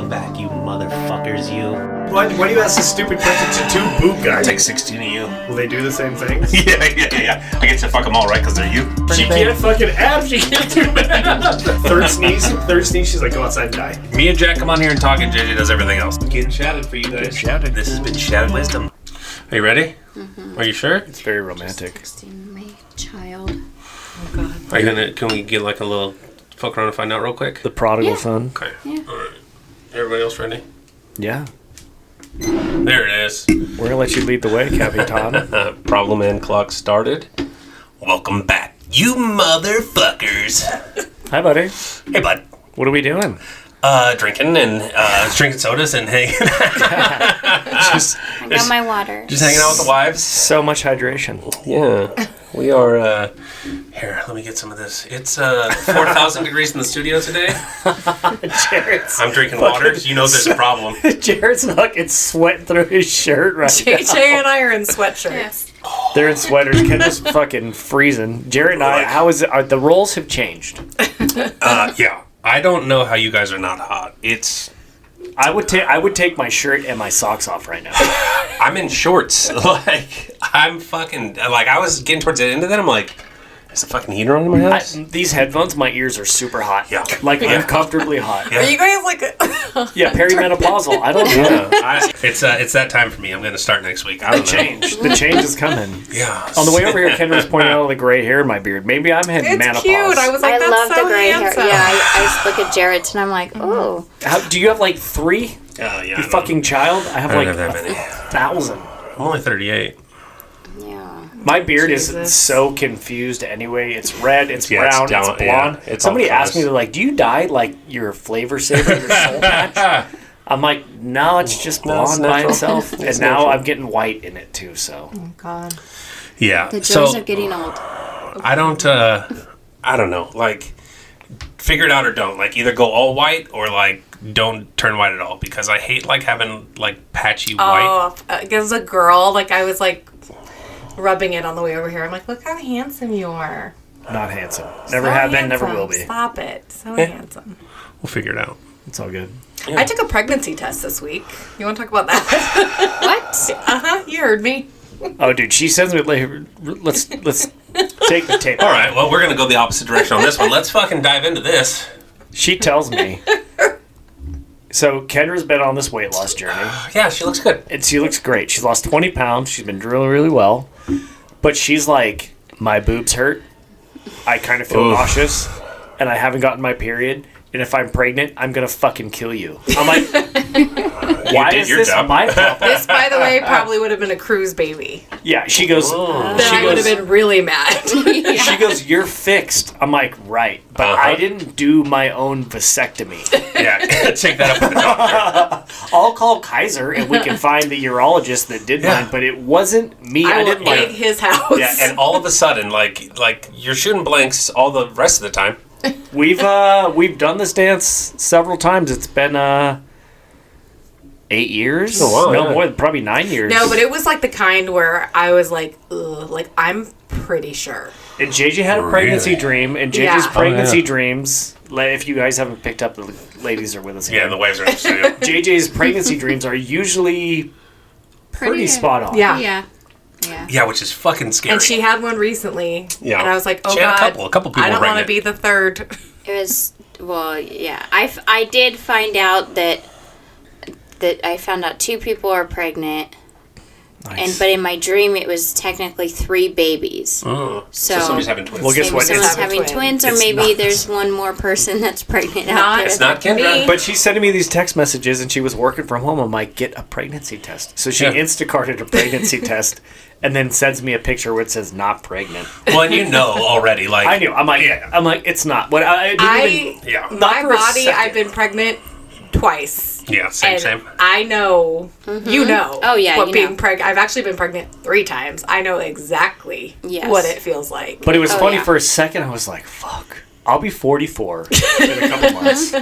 Welcome back, you motherfuckers, you. Why do you ask this stupid question to two boot guys? Take 16 of you. Will they do the same things? Yeah. I get to fuck them all, right? Because they're you. She can't fucking have. She can't do that. Third sneeze. She's like, go outside and die. Me and Jack come on here and talk, and JJ does everything else. Getting shouted for you guys. Shouted. This has been Shouted Wisdom. Are you ready? Mm-hmm. Are you sure? It's very romantic. 16, my child. Oh God. Are you gonna? Can we get like a little fuck around and find out real quick? The prodigal son. Okay. Yeah. All right. Everybody else ready? Yeah. There it is. We're gonna let you lead the way, Capitan. Problem and clock started. Welcome back, you motherfuckers. Hi, buddy. Hey, bud. What are we doing? Drinking and drinking sodas and hanging. I got my water. Just hanging out with the wives. So much hydration. Yeah, we are. Here, let me get some of this. It's 4,000 degrees in the studio today. Jared's I'm drinking water. You know there's a problem. Jared's fucking sweating through his shirt right JJ now. and I are in sweatshirts. They're in sweaters. Kendra's fucking freezing. Jared and I, how is it? The roles have changed. Yeah, I don't know how you guys are not hot. It's. I would take my shirt and my socks off right now. I'm in shorts. I'm fucking. I was getting towards the end of that. I'm like, is the fucking heater on in my house? These headphones, my ears are super hot. Yeah. Like uncomfortably hot. Yeah. Are you guys like? Yeah, perimenopausal. I don't know. It's that time for me. I'm going to start next week. I don't know. The change is coming. Yeah. On the way over here, Kendra was pointing out all the gray hair in my beard. Maybe I'm heading It's menopause. cute. I was like, I that's love so the gray handsome. hair. Yeah, I just look at Jerett and I'm like, oh. Do you have like 3? Yeah. You fucking child? I have I don't like have that many. 1,000. I'm only 38. Yeah. My beard is Jesus. so confused anyway. It's red, it's Yeah, it's brown, down- it's blonde. yeah, it's Somebody all asked me, colors. they're like, do you dye like your flavor saver, your soul patch? I'm like, no, it's just No, it's blonde by natural. itself. It's And now natural. I'm getting white in it too, so. Oh God. Yeah. The So joys of getting old. I don't know. Like, figure it out or don't. Like, either go all white or like don't turn white at all, because I hate like having like patchy white. Oh, as a girl, like I was like rubbing it on the way over here. I'm like, look how handsome you are. Not handsome. Never So have been, never handsome. will be. Stop it. So Eh. handsome. We'll figure it out. It's all good. Yeah. I took a pregnancy test this week. You want to talk about that? What? You heard me. Oh, dude, she sends me later. Let's take the tape. All right. Well, we're gonna go the opposite direction on this one. Let's fucking dive into this. She tells me. So Kendra's been on this weight loss journey, Yeah, she looks good. and she looks great. She's lost 20 pounds. She's been doing really well. But she's like, my boobs hurt. I kind of feel Oof. nauseous, and I haven't gotten my period. And if I'm pregnant, I'm gonna fucking kill you. I'm like, why did is your this job. my problem? This, by the way, probably would have been a cruise baby. Yeah, she goes. Then She I would have goes. been really mad. She goes, you're fixed. I'm like, right, but Uh-huh. I didn't do my own vasectomy. Yeah, take that up with the doctor. I'll call Kaiser and we can find the urologist that did Yeah. mine, but it wasn't me. I I will didn't egg like. his house. Yeah, and all of a sudden, like you're shooting blanks all the rest of the time. We've done this dance several times. It's been 8 years. Oh, wow, no yeah. more, probably 9 years. No, but it was like the kind where I was like, ugh, like I'm pretty sure. And JJ had a pregnancy Really? dream, and JJ's Yeah. pregnancy Oh, yeah. dreams. If you guys haven't picked up, the ladies are with us. Yeah, again. the waves are in the studio. JJ's pregnancy dreams are usually pretty spot on. Yeah. Yeah. Yeah. Yeah, which is fucking scary. And she had one recently. Yeah. And I was like, oh She had God. a couple people I don't want to pregnant. be the third. It was, well, yeah. I did find out that I found out 2 people are pregnant. Nice. But in my dream, it was technically 3 babies. Oh. So somebody's having twins. Well, guess maybe what? someone's It's- having twins, or it's maybe not. there's one more person that's pregnant out Not- there. It's not Me. Kendra. But she's sending me these text messages, and she was working from home. I'm like, get a pregnancy test. So she Yeah. Instacarted a pregnancy test, and then sends me a picture where it says not pregnant. Well, and you know already, like I knew. I'm like, Yeah. it's not. What I didn't even. Yeah. Not My for a body, second. I've been pregnant twice. Yeah, same, And same. I know, you know. Oh, yeah, What you being know. pregnant. I've actually been pregnant 3 times. I know exactly Yes. what it feels like. But it was Oh, funny yeah. for a second. I was like, fuck. I'll be 44 in a couple months.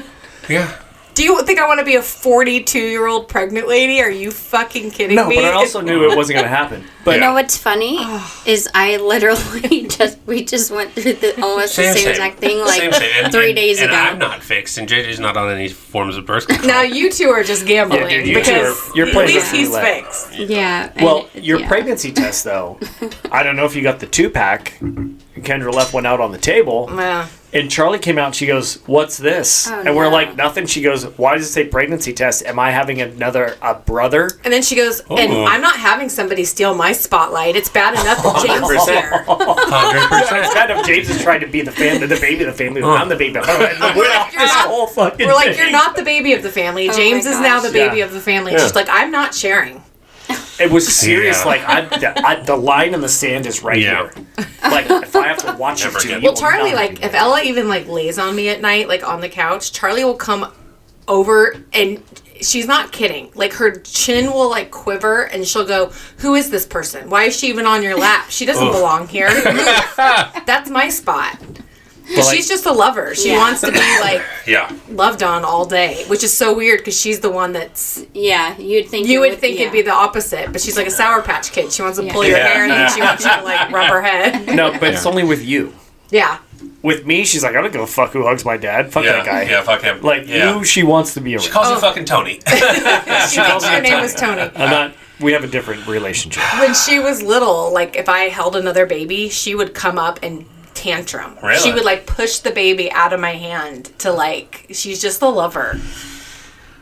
Yeah. Do you think I want to be a 42-year-old pregnant lady? Are you fucking kidding me? No, but I also knew it wasn't going to happen. But You know what's funny is I literally we just went through almost the same exact thing like Same. 3 days ago. And I'm not fixed, and JJ's not on any forms of birth control. Now you two are just gambling Yeah, dude, you because two are- you're at playing least he's roulette. fixed. Yeah. Well, and- your yeah. pregnancy test, though, I don't know if you got the 2-pack. Kendra left one out on the table. Yeah. And Charlie came out and she goes, "What's this?" Oh, and we're no. like, "Nothing." She goes, "Why does it say pregnancy test? Am I having a brother?" And then she goes, and I'm not having somebody steal my spotlight. It's bad enough that James is 100%. here. 100%. It's kind of James is trying to be the baby of the family. I'm the baby. And we're out this whole fucking We're like, thing. you're not the baby of the family. Oh James my is now the gosh. baby Yeah. of the family. Yeah. She's like, I'm not sharing. It was serious. Yeah. Like the line in the sand is right Yeah. here. Like if I have to watch Never it, too, again. you Well, will Charlie, not like, be if there. Ella even, like, lays on me at night, like, on the couch, Charlie will come over and she's not kidding. Like, her chin will, like, quiver and she'll go, who is this person? Why is she even on your lap? She doesn't belong here. That's my spot. But, like, She's just a lover. She Yeah. wants to be, like, Yeah. loved on all day, which is so weird because she's the one that's... Yeah, you'd think You it would think it'd be the opposite, but she's like a Sour Patch Kid. She wants to pull your Yeah. hair and then she wants you to, like, rub her head. no, but it's only with you. Yeah. With me, she's like, I don't give a fuck who hugs my dad. Fuck that guy. Yeah, fuck him. Like yeah. you, she wants to be around. She calls you fucking Tony. She thinks your name was Tony. I'm not. We have a different relationship. When she was little, like, if I held another baby, she would come up and tantrum. Really? She would, like, push the baby out of my hand to, like, she's just a lover.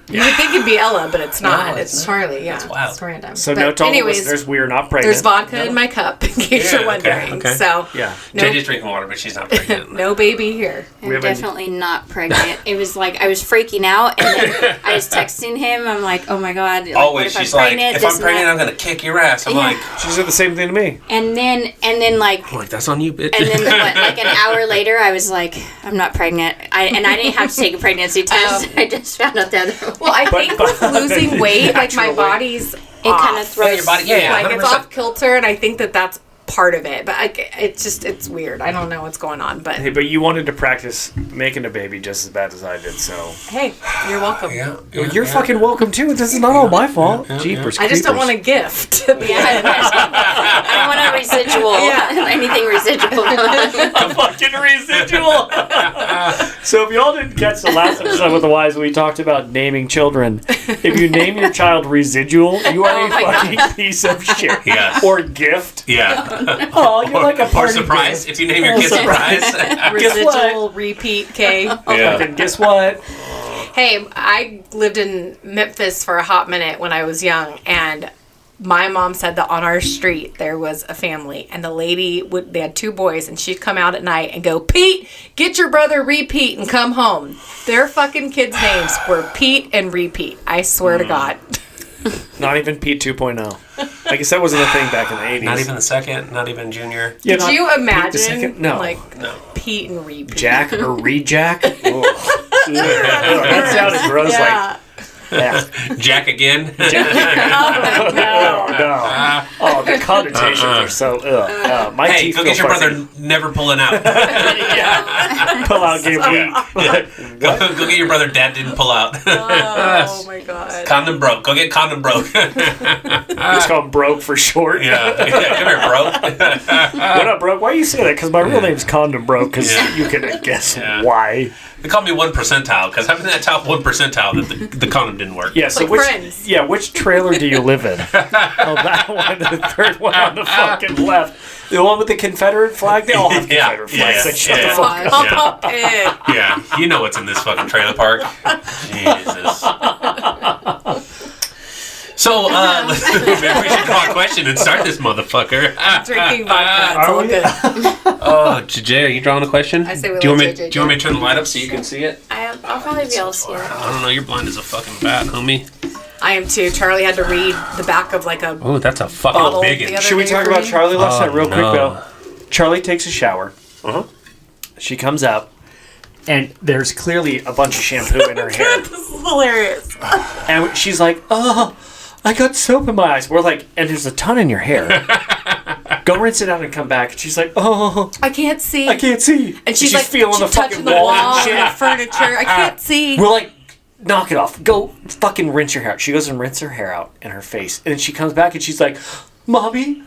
You would think it'd be Ella, but it's not. No, it's it's Charlie. Yeah, That's wild. it's random. So but no, to all the anyways, listeners, we are not pregnant. there's vodka in my cup, in case Yeah, you're wondering. okay. So Yeah. no, JJ's drinking water, but she's not pregnant. no baby here. I'm haven't- definitely not pregnant. It was like I was freaking out, and then I was texting him. I'm like, "Oh my god!" Like, Always, what if she's I'm like, pregnant? if This I'm and pregnant, that. I'm going to kick your ass. I'm Yeah. like, She said the same thing to me. And then like, I'm like, that's on you, bitch. and then what, like an hour later, I was like, "I'm not pregnant." I didn't have to take a pregnancy test. I just found out the other way. Well, I think with losing weight, like my Naturally. body's It kind of off. throws your body- yeah, like it's 100%. off kilter, and I think that that's part of it. But it's weird. I don't know what's going on. But Hey, but you wanted to practice making a baby just as bad as I did, so hey, you're welcome. yeah, you're fucking welcome too. This is not all my fault. Jeepers, I just don't want creepers. a gift. At the end. I don't want a residual. Yeah. Anything residual. a fucking residual. So if y'all didn't catch the last episode with the Wise, we talked about naming children. If you name your child residual, you are a fucking piece of shit. Yes. Or gift. Yeah. Oh, you're like a Or party surprise. gift. If you name your kid surprise. Guess what? Residual repeat K. Fucking guess what? Hey, I lived in Memphis for a hot minute when I was young, and my mom said that on our street there was a family, and the lady they had 2 boys, and she'd come out at night and go, Pete, get your brother Repeat and come home. Their fucking kids' names were Pete and Repeat. I swear to God. Not even Pete 2.0. I guess that wasn't a thing back in the 80s. Not even the second, not even junior. Yeah, Could not you Pete the imagine, second? No. like, No. Pete and Repeat? Jack or Rejack? That sounded gross. Yeah. Yeah. Jack again. Oh, no. Oh, the connotations are so. My Hey, teeth go feel get your fuzzy. brother never pulling out. Yeah. Pull out game week. Go get your brother dad didn't pull out. Oh my God. Condom broke. Go get condom broke. Just call him Broke for short. yeah. Come here, bro. What up, Broke? Why you say that? Because my real name's Condom Broke. Because Yeah. you can guess Yeah. why. They call me 1 percentile because I'm in that top 1 percentile that the condom didn't work. Yeah. So Like which? Friends. Yeah. Which trailer do you live in? Oh, that one. The third one on the fucking left. The one with the Confederate flag. They all have Yeah, Confederate yeah, flags. yeah, Like, shut yeah. the fuck up. Pop it. Yeah, you know what's in this fucking trailer park. Jesus. So, maybe we should call a question and start this motherfucker. Drinking vodka. It's Are all we? good. Oh, JJ, are you drawing a question? I say we do you want let me? JJ Do you want me to turn the light up so you can see it? I'll probably be able to see it. I don't know. You're blind as a fucking bat, homie. I am too. Charlie had to read the back of like a Oh, that's a fucking bottle big the one. other Should we day talk for about me. Charlie last night real quick, no. though? Charlie takes a shower. Uh-huh. She comes out, and there's clearly a bunch of shampoo in her hair. This is hilarious. And she's like, oh, I got soap in my eyes. We're like, and there's a ton in your hair. Go rinse it out and come back. And she's like, oh, I can't see. I can't see. And she's like feeling the touching fucking the wall wall and and the shit. furniture. I can't see. We're like, knock it off. Go fucking rinse your hair out. She goes and rinses her hair out in her face. And then she comes back and she's like, Mommy,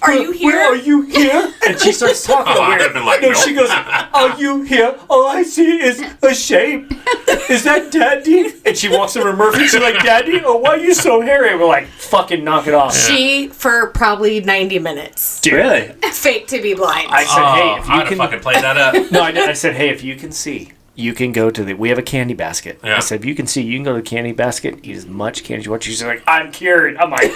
Are you here? Where are you here? And she starts talking I'd weird. been like, No, nope. she goes, Are you here? All I see is a shape. Is that Daddy? And she walks over to Murphy. She's like, Daddy? Oh, why are you so hairy? We're like, fucking knock it off. She, for probably 90 minutes, Dude, Really? faked to be blind. I said, hey, if you I'd can... have fucking played that up. No, I said, hey, if you can see, you can go to the... We have a candy basket. Yeah. I said, if you can see, you can go to the candy basket, eat as much candy as you want. She's like, I'm cured. I'm like...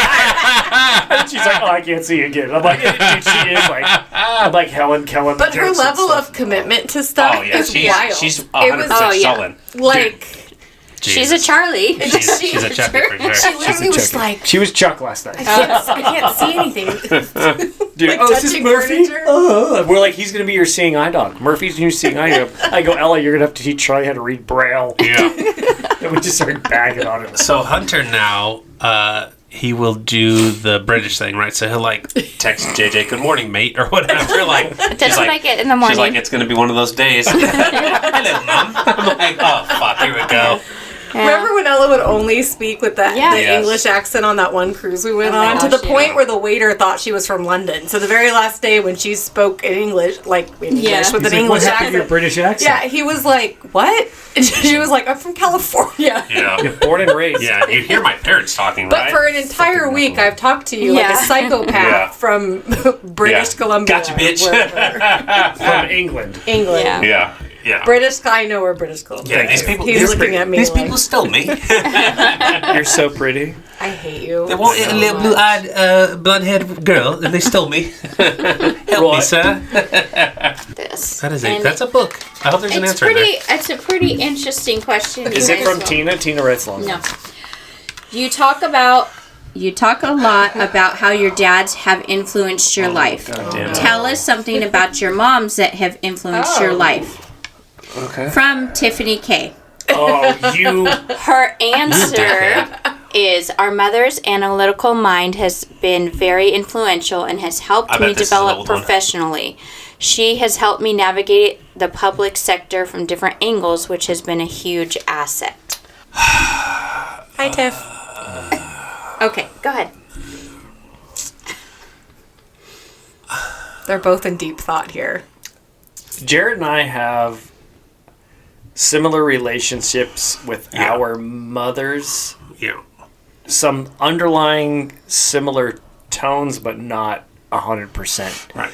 And she's like, oh, I can't see again. I'm like, dude, she is like... I'm like Helen Keller. But her level of commitment to stuff Oh, yeah. is She's wild. 100% Oh, yeah. sullen. like... She's a Charlie. She's a Chucky for sure. She literally was Chucky. like, She was Chuck last night. I can't see anything. Dude, Like oh, is this touching Murphy? furniture? We're like, he's going to be your seeing eye dog. Murphy's your seeing eye dog. I go, Ella, you're going to have to teach Charlie how to read Braille. Yeah. And we just started bagging on him. So Hunter now, he will do the British thing, right? So he'll like text JJ, "Good morning, mate," or whatever. Like That's what I get in the morning. She's like, "It's gonna be one of those days." Hello, Mom. I'm like, "Oh fuck, here we go." Remember when Ella would only speak with that Yeah. the Yes. English accent on that one cruise we went Oh my on, to the gosh, point yeah. where the waiter thought she was from London. So the very last day when she spoke in English, like in Yeah. English with He's an like, English what happened to your accent. British accent? Yeah, he was like, "What?" And she was like, "I'm from California." Yeah. You're born and raised. Yeah, you hear my parents talking, But right? for an entire week, I've talked to you like Yeah. a psychopath Yeah. from British Yeah. Columbia. Gotcha, bitch. wherever. From England. England. Yeah. Yeah. Yeah. British, I know where British Columbia. Yeah, these is. people. He's these looking people- at me. These like, people stole me. You're so pretty. I hate you. They want so a little much. blue-eyed, blonde-haired girl, and they stole me. Help me, What? sir. This. That is a. And That's a book. I hope there's an It's answer in there. pretty. It's a pretty interesting question. Is you it guys from will- Tina? Tina writes long. No. You talk a lot about how your dads have influenced your life. Damn it. Tell us something about your moms that have influenced your life. Okay. From Tiffany K. Oh, you. Her answer is our mother's analytical mind has been very influential and has helped I bet me this is an develop old one. professionally. She has helped me navigate the public sector from different angles, which has been a huge asset. Hi, Tiff. Okay, go ahead. They're both in deep thought here. Jerett and I have similar relationships with Yeah. our mothers. Yeah. Some underlying similar tones, but not 100%. Right.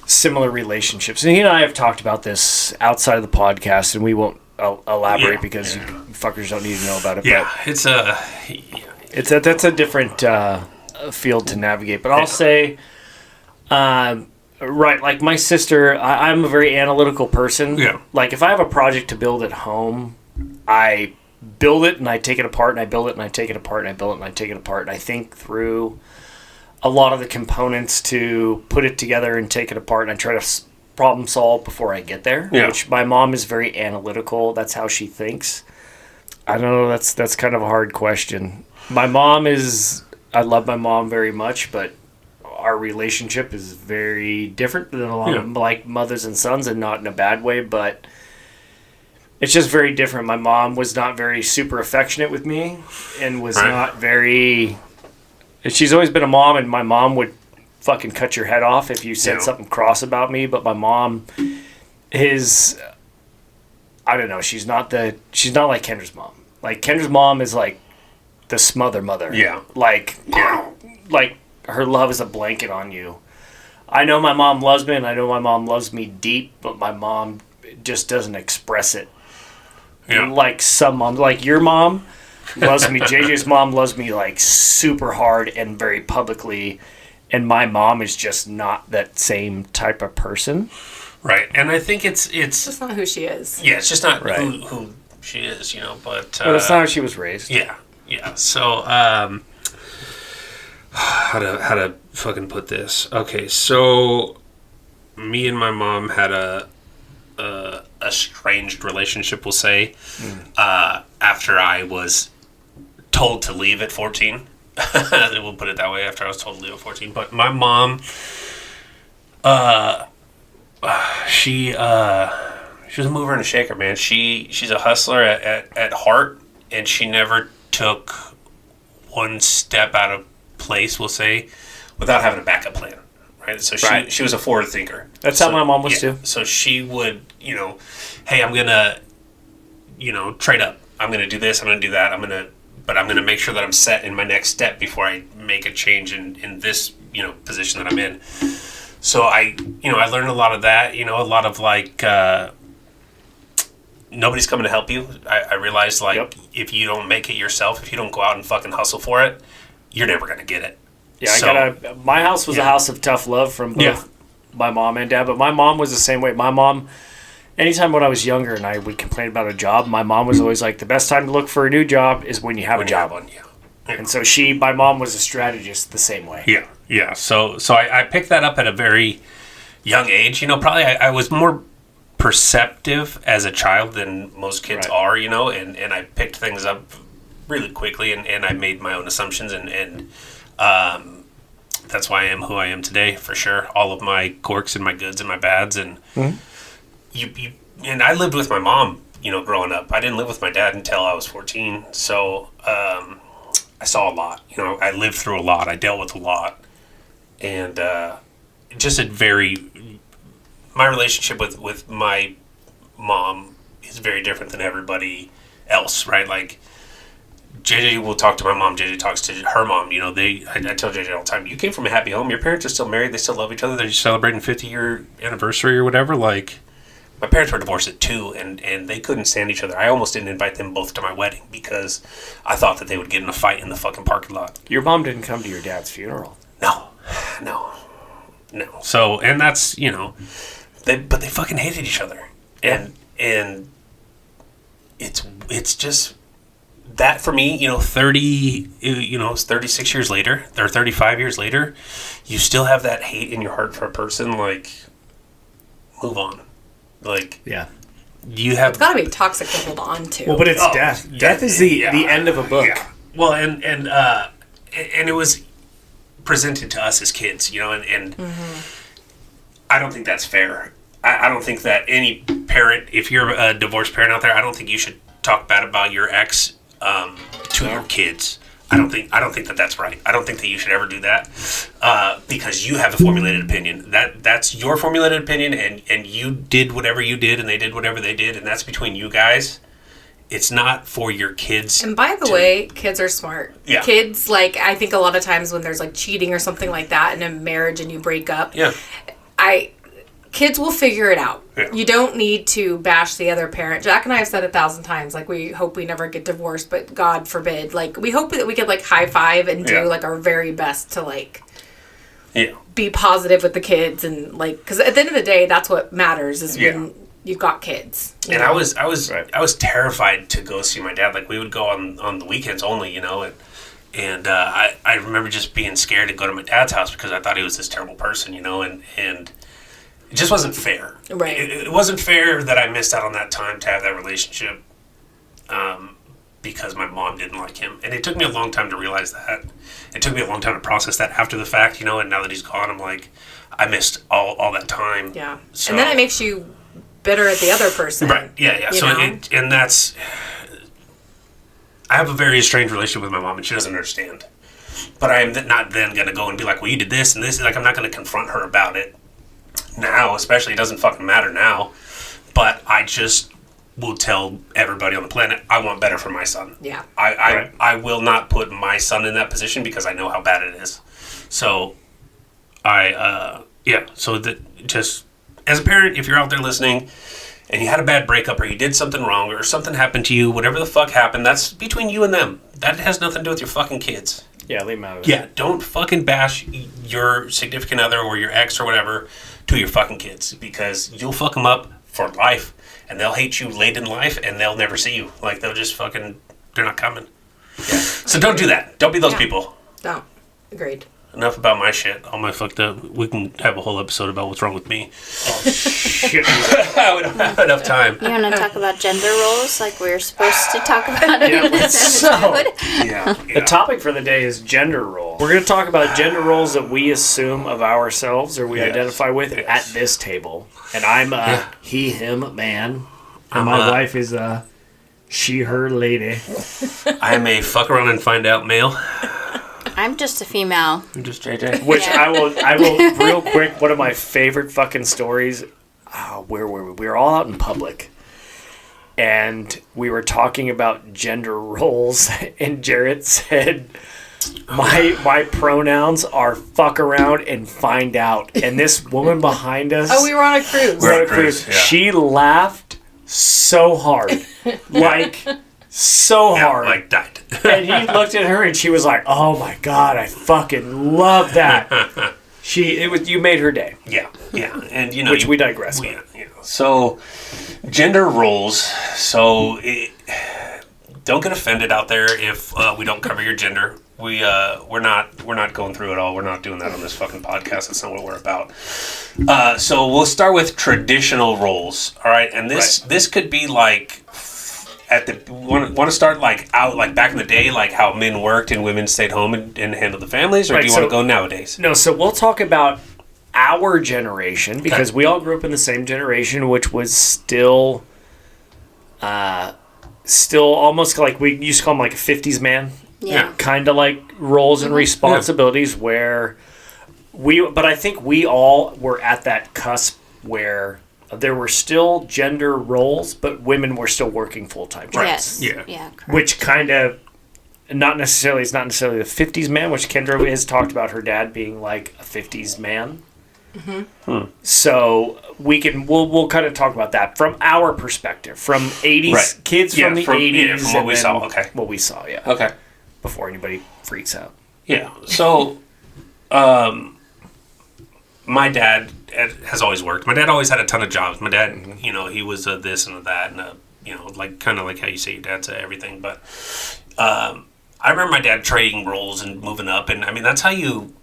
Similar relationships. And he and I have talked about this outside of the podcast, and we won't elaborate Yeah. because you fuckers don't need to know about it. Yeah. It's a. But that's a different field to navigate. But I'll Yeah. say, right, like my sister, I'm a very analytical person. Yeah. Like if I have a project to build at home, I build it and I take it apart and I build it and I take it apart and I build it and I take it apart and I think through a lot of the components to put it together and take it apart, and I try to problem solve before I get there. Yeah. Which my mom is very analytical. That's how she thinks. I don't know. That's kind of a hard question. My mom is. I love my mom very much, but our relationship is very different than a lot of like mothers and sons, and not in a bad way, but it's just very different. My mom was not very super affectionate with me, and was Right. not very. She's always been a mom, and my mom would fucking cut your head off if you said Yeah. something cross about me. But my mom is. I don't know. She's not like Kendra's mom. Like Kendra's mom is like the smother mother. Yeah. Like her love is a blanket on you. I know my mom loves me, and I know my mom loves me deep, but my mom just doesn't express it. Yeah. Like some moms, like your mom loves me. JJ's mom loves me like super hard and very publicly, and my mom is just not that same type of person. Right. And I think it's. That's not who she is. Yeah. It's just not Right. who she is, you know. But. But it's not how she was raised. Yeah. Yeah. So. How to fucking put this? Okay. So. Me and my mom had a estranged relationship, we'll say, after I was told to leave at 14. We'll put it that way, after I was told to leave at 14. But my she She was a mover and a shaker, man. She's a hustler at heart, and she never took one step out of place, we'll say, without having a backup plan. Right? So she was a forward thinker. That's how my mom was too. So she would, hey, I'm gonna, trade up. I'm gonna do this. I'm gonna do that. But I'm gonna make sure that I'm set in my next step before I make a change in this, position that I'm in. So I learned a lot of that. A lot of like, nobody's coming to help you. I realized if you don't make it yourself, if you don't go out and fucking hustle for it, you're never gonna get it. Yeah, my house was a house of tough love from both my mom and dad, but my mom was the same way. My mom, anytime when I was younger and I would complain about a job, my mom was always like, the best time to look for a new job is when you have a job. And so my mom was a strategist the same way. Yeah. So I picked that up at a very young age. Probably I was more perceptive as a child than most kids are, and I picked things up really quickly and I made my own assumptions and that's why I am who I am today, for sure. All of my quirks and my goods and my bads, and and I lived with my mom, growing up. I didn't live with my dad until I was 14, so I saw a lot. I lived through a lot. I dealt with a lot, and my relationship with my mom is very different than everybody else, right? Like, JJ will talk to my mom. JJ talks to her mom. I tell JJ all the time, you came from a happy home. Your parents are still married. They still love each other. They're celebrating 50-year anniversary or whatever. Like, my parents were divorced at 2, and they couldn't stand each other. I almost didn't invite them both to my wedding because I thought that they would get in a fight in the fucking parking lot. Your mom didn't come to your dad's funeral. No. So, and that's, but they fucking hated each other. And it's just... That for me, 36 years later, or 35 years later, you still have that hate in your heart for a person, like, move on. Like, you have... It's got to be toxic to hold on to. Well, but it's death. Death is the end of a book. Yeah. Well, and it was presented to us as kids, and I don't think that's fair. I don't think that any parent, if you're a divorced parent out there, I don't think you should talk bad about your ex to your kids. I don't think that that's right. I don't think that you should ever do that because you have a formulated opinion. That's your formulated opinion, and you did whatever you did, and they did whatever they did, and that's between you guys. It's not for your kids. And by the way, kids are smart. Yeah. Kids, I think a lot of times when there's cheating or something like that in a marriage and you break up, kids will figure it out. Yeah. You don't need to bash the other parent. Jack and I have said 1,000 times, we hope we never get divorced, but God forbid. We hope that we could, high five and do, our very best to, be positive with the kids and, because at the end of the day, that's what matters is when you've got kids. And I was terrified to go see my dad. We would go on the weekends only, and I remember just being scared to go to my dad's house because I thought he was this terrible person, and it just wasn't fair. Right. It wasn't fair that I missed out on that time to have that relationship because my mom didn't like him. And it took me a long time to realize that. It took me a long time to process that after the fact, and now that he's gone, I'm like, I missed all that time. Yeah. So, and then it makes you bitter at the other person. Right. Yeah. So and that's... I have a very estranged relationship with my mom, and she doesn't understand. But I am not then going to go and be like, well, you did this and this. I'm not going to confront her about it. Now, especially, it doesn't fucking matter now. But I just will tell everybody on the planet, I want better for my son. Yeah. I will not put my son in that position because I know how bad it is. So, just as a parent, if you're out there listening and you had a bad breakup or you did something wrong or something happened to you, whatever the fuck happened, that's between you and them. That has nothing to do with your fucking kids. Yeah, leave them out of it. Yeah, don't fucking bash your significant other or your ex or whatever to your fucking kids because you'll fuck them up for life and they'll hate you late in life and they'll never see you. They'll just fucking, they're not coming. Yeah. So don't do that. Don't be those people. Don't. Agreed. Enough about my shit. All my fucked up. We can have a whole episode about what's wrong with me. Oh, shit. We don't have enough time. You want to talk about gender roles like we were supposed to talk about it in this episode? Yeah. The topic for the day is gender roles. We're going to talk about gender roles that we assume of ourselves or we Yes. identify with at this table. And I'm a he, him, man. And my wife is a she, her, lady. I am a fuck around and find out male. I'm just a female. I'm just JJ. Which Yeah. I will real quick, one of my favorite fucking stories. Where were we? We were all out in public. And we were talking about gender roles. And Jerett said, my pronouns are fuck around and find out. And this woman behind us. Oh, we were on a cruise. We're on a cruise, yeah. She laughed so hard. Like, so hard. Like died. And he looked at her and she was like, "Oh my god, I fucking love that." You made her day. Yeah. And Which we digress with. So gender roles. So don't get offended out there if we don't cover your gender. We're not going through it all. We're not doing that on this fucking podcast. That's not what we're about. So we'll start with traditional roles. All right, and this could be like want to start like out like back in the day, like how men worked and women stayed home and handled the families, or do you want to go nowadays? No, so we'll talk about our generation because we all grew up in the same generation, which was still almost like we used to call him like a 50s man. Yeah. Kind of like roles and responsibilities where but I think we all were at that cusp where there were still gender roles, but women were still working full-time jobs. Yes. Yeah. Yeah. Correct. Which kind of it's not necessarily the 50s man, which Kendra has talked about her dad being like a 50s man. Mm-hmm. So we'll kind of talk about that from our perspective, from 80s kids from the 80s, from what we saw. Okay, what we saw. Yeah. Okay. Before anybody freaks out. Yeah. So, my dad has always worked. My dad always had a ton of jobs. My dad, he was a this and a that, and like kind of like how you say your dad's everything. But I remember my dad trading roles and moving up, and I mean that's how you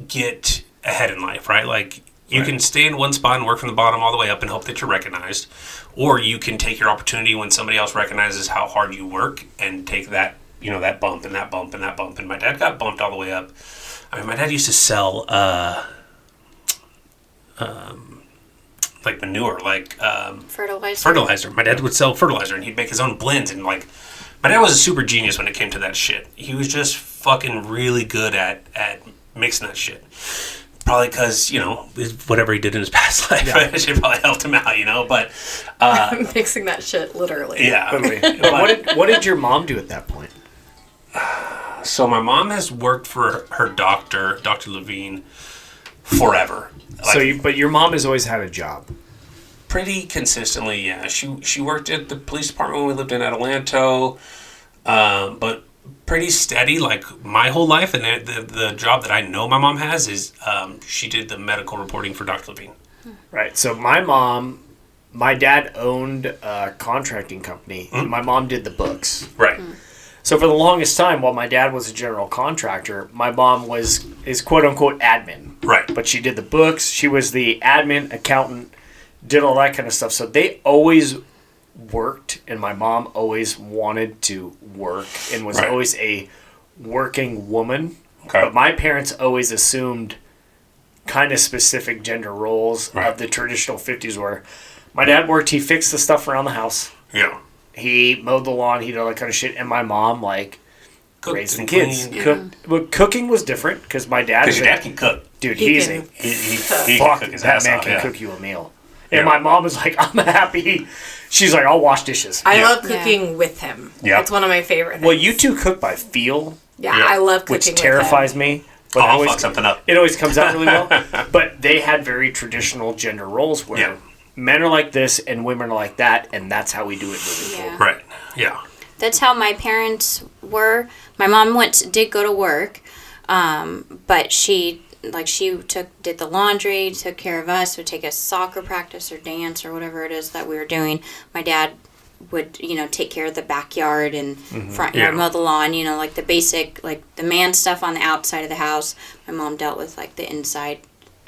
get ahead in life, right? Like you can stay in one spot and work from the bottom all the way up and hope that you're recognized, or you can take your opportunity when somebody else recognizes how hard you work and take that that bump and that bump and that bump. And my dad got bumped all the way up. I mean, my dad used to sell like manure, like fertilizer. My dad would sell fertilizer, and he'd make his own blends. And like, my dad was a super genius when it came to that shit. He was just fucking really good at mixing that shit. Probably because whatever he did in his past life, that shit probably helped him out. But mixing that shit literally. Yeah. But what did your mom do at that point? So my mom has worked for her doctor, Dr. Levine, forever. But your mom has always had a job. Pretty consistently, yeah. She worked at the police department when we lived in Adelanto, but pretty steady, like my whole life. And the job that I know my mom has is she did the medical reporting for Dr. Levine. Right. So my dad owned a contracting company. Mm-hmm. And my mom did the books. Right. Mm. So for the longest time, while my dad was a general contractor, my mom is quote unquote admin. Right. But she did the books. She was the admin, accountant, did all that kind of stuff. So they always worked, and my mom always wanted to work and was always a working woman. Okay. But my parents always assumed kind of specific gender roles of the traditional 50s where my dad worked, he fixed the stuff around the house. Yeah. He mowed the lawn, he did all that kind of shit, and my mom, cooked raised the kids. Yeah. Cooked. Well, cooking was different, because my dad... Because your dad can cook. Dude, he can cook his ass man off, can cook you a meal. And my mom was like, I'm happy. She's like, I'll wash dishes. I love cooking with him. Yeah. It's one of my favorite things. Well, you two cook by feel. Yeah, I love cooking with him. Which terrifies me. But I'll fuck something up. It always comes out really well. But they had very traditional gender roles where men are like this and women are like that, and that's how we do it moving forward. Right. Yeah. That's how my parents were. My mom did go to work, but she did the laundry, took care of us, would take us soccer practice or dance or whatever it is that we were doing. My dad would, take care of the backyard and front yard, mow the lawn, like the basic, like the man stuff on the outside of the house. My mom dealt with like the inside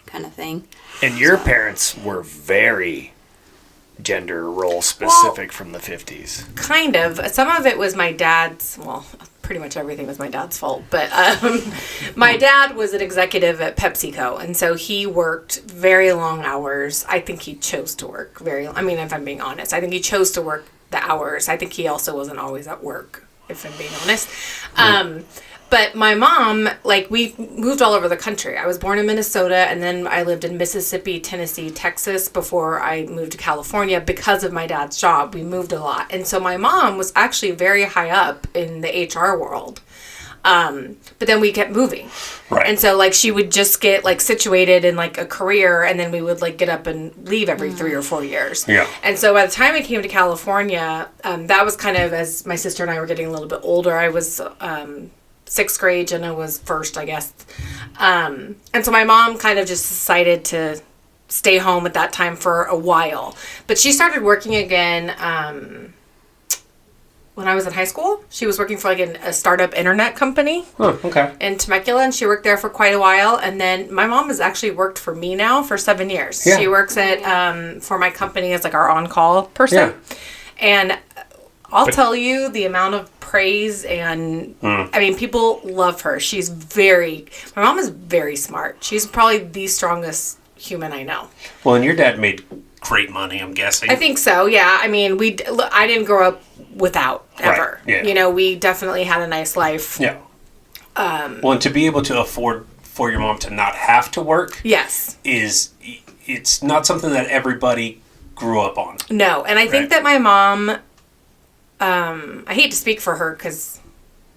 kind of thing. And your parents were very gender role specific from the 50s. Kind of. Some of it was my dad's, pretty much everything was my dad's fault. But my dad was an executive at PepsiCo, and so he worked very long hours. I think he chose to work if I'm being honest, I think he chose to work the hours. I think he also wasn't always at work, if I'm being honest. But my mom, like, we moved all over the country. I was born in Minnesota, and then I lived in Mississippi, Tennessee, Texas before I moved to California because of my dad's job. We moved a lot. And so my mom was actually very high up in the HR world. But then we kept moving. Right. And so, like, she would just get, like, situated in, like, a career, and then we would, like, get up and leave every 3 or 4 years. Yeah. And so by the time I came to California, that was kind of as my sister and I were getting a little bit older. I was 6th grade, Jenna was 1st, I guess. And so my mom kind of just decided to stay home at that time for a while. But she started working again when I was in high school. She was working for like a startup internet company in Temecula, and she worked there for quite a while. And then my mom has actually worked for me now for 7 years. Yeah. She works at for my company as like our on-call person. Yeah. And I'll tell you the amount of praise and I mean, people love her. My mom is very smart. She's probably the strongest human I know. Well, and your dad made great money, I'm guessing. I think so, yeah. I mean, I didn't grow up without, ever. Right. Yeah. You know, we definitely had a nice life. Yeah. Well, and to be able to afford for your mom to not have to work, yes, it's not something that everybody grew up on. No, and I think that my mom, I hate to speak for her because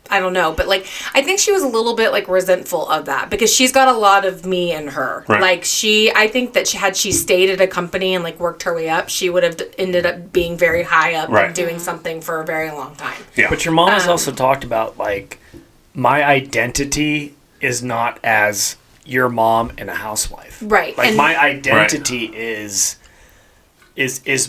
I don't know, but like I think she was a little bit like resentful of that because she's got a lot of me in her. Right. Like I think that had she stayed at a company and like worked her way up, she would have ended up being very high up and doing something for a very long time. Yeah. But your mom has also talked about like my identity is not as your mom and a housewife. Right. Like my identity is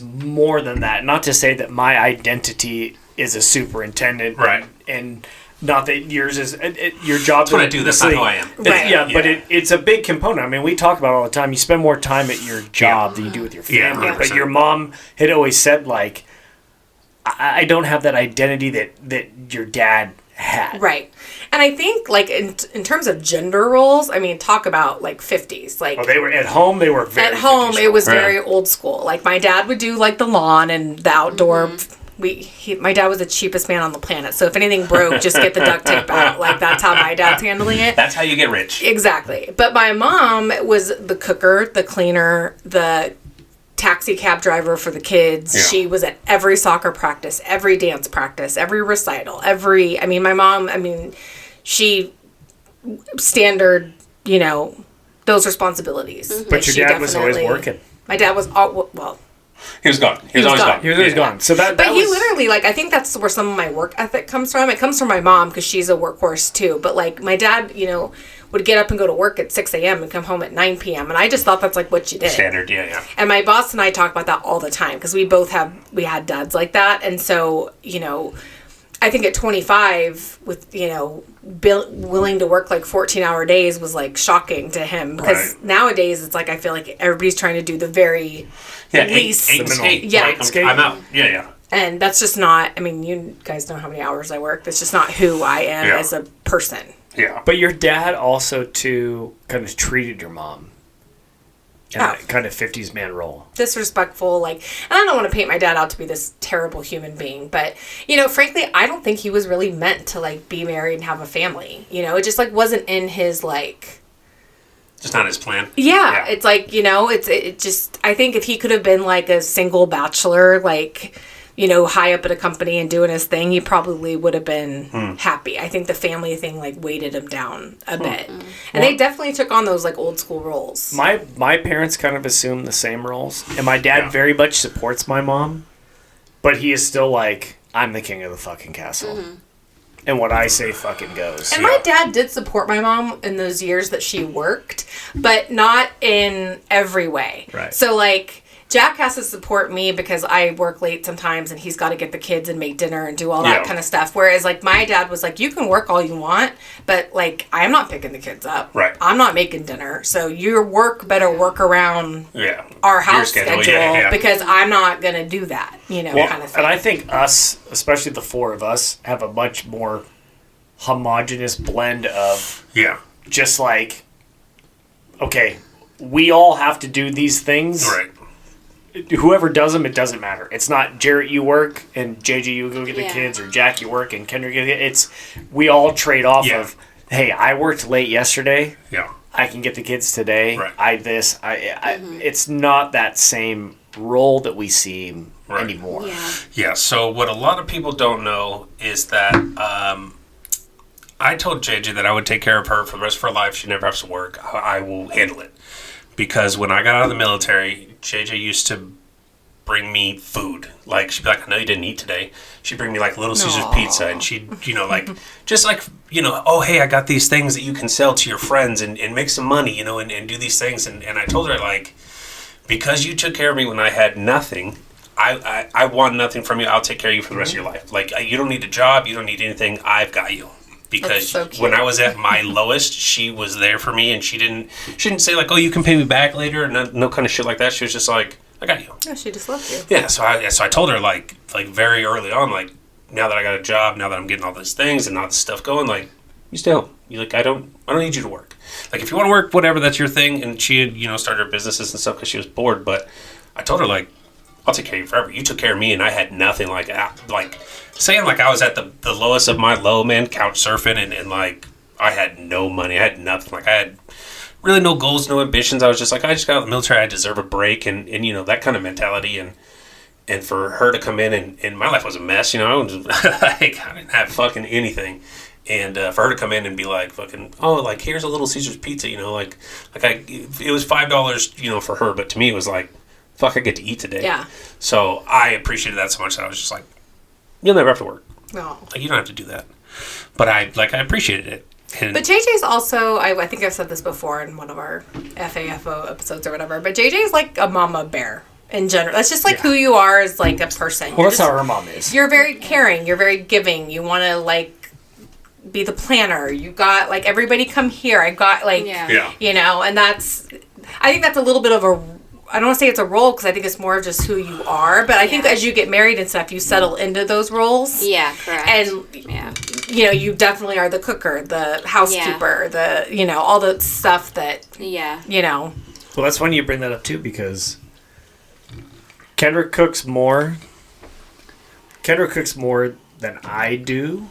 more than that. Not to say that my identity is a superintendent. Right. And not that yours is your job. That's what I do. That's not who I am. Right. Yeah, but it's a big component. I mean, we talk about it all the time. You spend more time at your job than you do with your family. Yeah, but your mom had always said, like, I don't have that identity that your dad had. Right. And I think, like, in terms of gender roles, I mean, talk about, like, 50s. Like, they were at home, they were very at home, it was very old school. Like, my dad would do, like, the lawn and the outdoor... Mm-hmm. My dad was the cheapest man on the planet, so if anything broke, just get the duct tape out. Like, that's how my dad's handling it. That's how you get rich. Exactly. But my mom was the cooker, the cleaner, the taxi cab driver for the kids. Yeah. She was at every soccer practice, every dance practice, every recital, my mom, she standard, those responsibilities. Mm-hmm. But your dad was always working. My dad was, he was gone. He was always gone. He was always gone. So but he literally, like, I think that's where some of my work ethic comes from. It comes from my mom because she's a workhorse too. But like my dad, would get up and go to work at 6 a.m. and come home at 9 p.m. And I just thought that's like what you did. Standard, yeah. And my boss and I talk about that all the time because we had dads like that. And so, I think at 25 with, willing to work like 14-hour days was like shocking to him because nowadays it's like I feel like everybody's trying to do the very least. I'm out. Yeah. And that's just not, you guys know how many hours I work. That's just not who I am as a person. Yeah. But your dad also, too, kind of treated your mom in that kind of 50s man role. Disrespectful, and I don't want to paint my dad out to be this terrible human being, but, frankly, I don't think he was really meant to, be married and have a family. It just, wasn't in his, just not his plan. Yeah. It's it just, I think if he could have been, a single bachelor, high up at a company and doing his thing, he probably would have been happy. I think the family thing weighted him down a bit. And they definitely took on those old school roles. My parents kind of assumed the same roles. And my dad very much supports my mom, but he is still I'm the king of the fucking castle. Mm-hmm. And what I say fucking goes. And my dad did support my mom in those years that she worked, but not in every way. Right. So Jack has to support me because I work late sometimes and he's got to get the kids and make dinner and do all that kind of stuff. Whereas, my dad was you can work all you want, but, I'm not picking the kids up. Right. I'm not making dinner. So your work better work around our house schedule because I'm not going to do that, kind of thing. And I think us, especially the four of us, have a much more homogenous blend of Yeah. just like, okay, we all have to do these things. Right. Whoever does them, it doesn't matter. It's not Jerett, you work, and JJ, you go get the Yeah. kids, or Jack, you work, and Kendrick, it's we all trade off Yeah. of, hey, I worked late yesterday. Yeah. I can get the kids today. Right. It's not that same role that we see Right. anymore. Yeah. Yeah. So what a lot of people don't know is that I told JJ that I would take care of her for the rest of her life. She never has to work. I will handle it. Because when I got out of the military, JJ used to bring me food. Like, she'd be like, I know you didn't eat today. She'd bring me, like, Little Caesars pizza. And she'd, like, just like, oh, hey, I got these things that you can sell to your friends and make some money, and do these things. And I told her, like, because you took care of me when I had nothing, I want nothing from you. I'll take care of you for the rest of your life. Like, you don't need a job. You don't need anything. I've got you. Because so cute. when I was at my lowest, she was there for me, and she didn't say like, "Oh, you can pay me back later," and no kind of shit like that. She was just like, "I got you." Yeah, she just loved you. Yeah, so I told her like very early on, like, now that I got a job, now that I'm getting all these things and all this stuff going, like, you stay home. You like, I don't need you to work. Like, if you want to work, whatever, that's your thing. And she had started her businesses and stuff because she was bored. But I told her, like, I'll take care of you forever. You took care of me, and I had nothing. Like saying like I was at the lowest of my low, man, couch surfing, and like I had no money. I had nothing. Like, I had really no goals, no ambitions. I was just like, I just got out of the military. I deserve a break, and that kind of mentality. And for her to come in, and my life was a mess. I was like, I didn't have fucking anything. And for her to come in and be like, fucking, oh, like, here's a Little Caesars pizza, it was $5, for her, but to me it was like, fuck, I get to eat today. Yeah. So I appreciated that so much that I was just like, you'll never have to work. No. Like, you don't have to do that. But I appreciated it. And But JJ's also, I think I've said this before in one of our FAFO episodes or whatever, but JJ's like a mama bear in general. That's just like who you are as like a person. Well, that's how her mom is. You're very caring. You're very giving. You want to like be the planner. You got like, everybody come here. I got like, Yeah. And that's, I think that's a little bit of a, I don't want to say it's a role because I think it's more of just who you are. But I think as you get married and stuff, you settle into those roles. Yeah, correct. And, you definitely are the cooker, the housekeeper, the, all the stuff that, Well, that's funny you bring that up too, because Kendra cooks more than I do,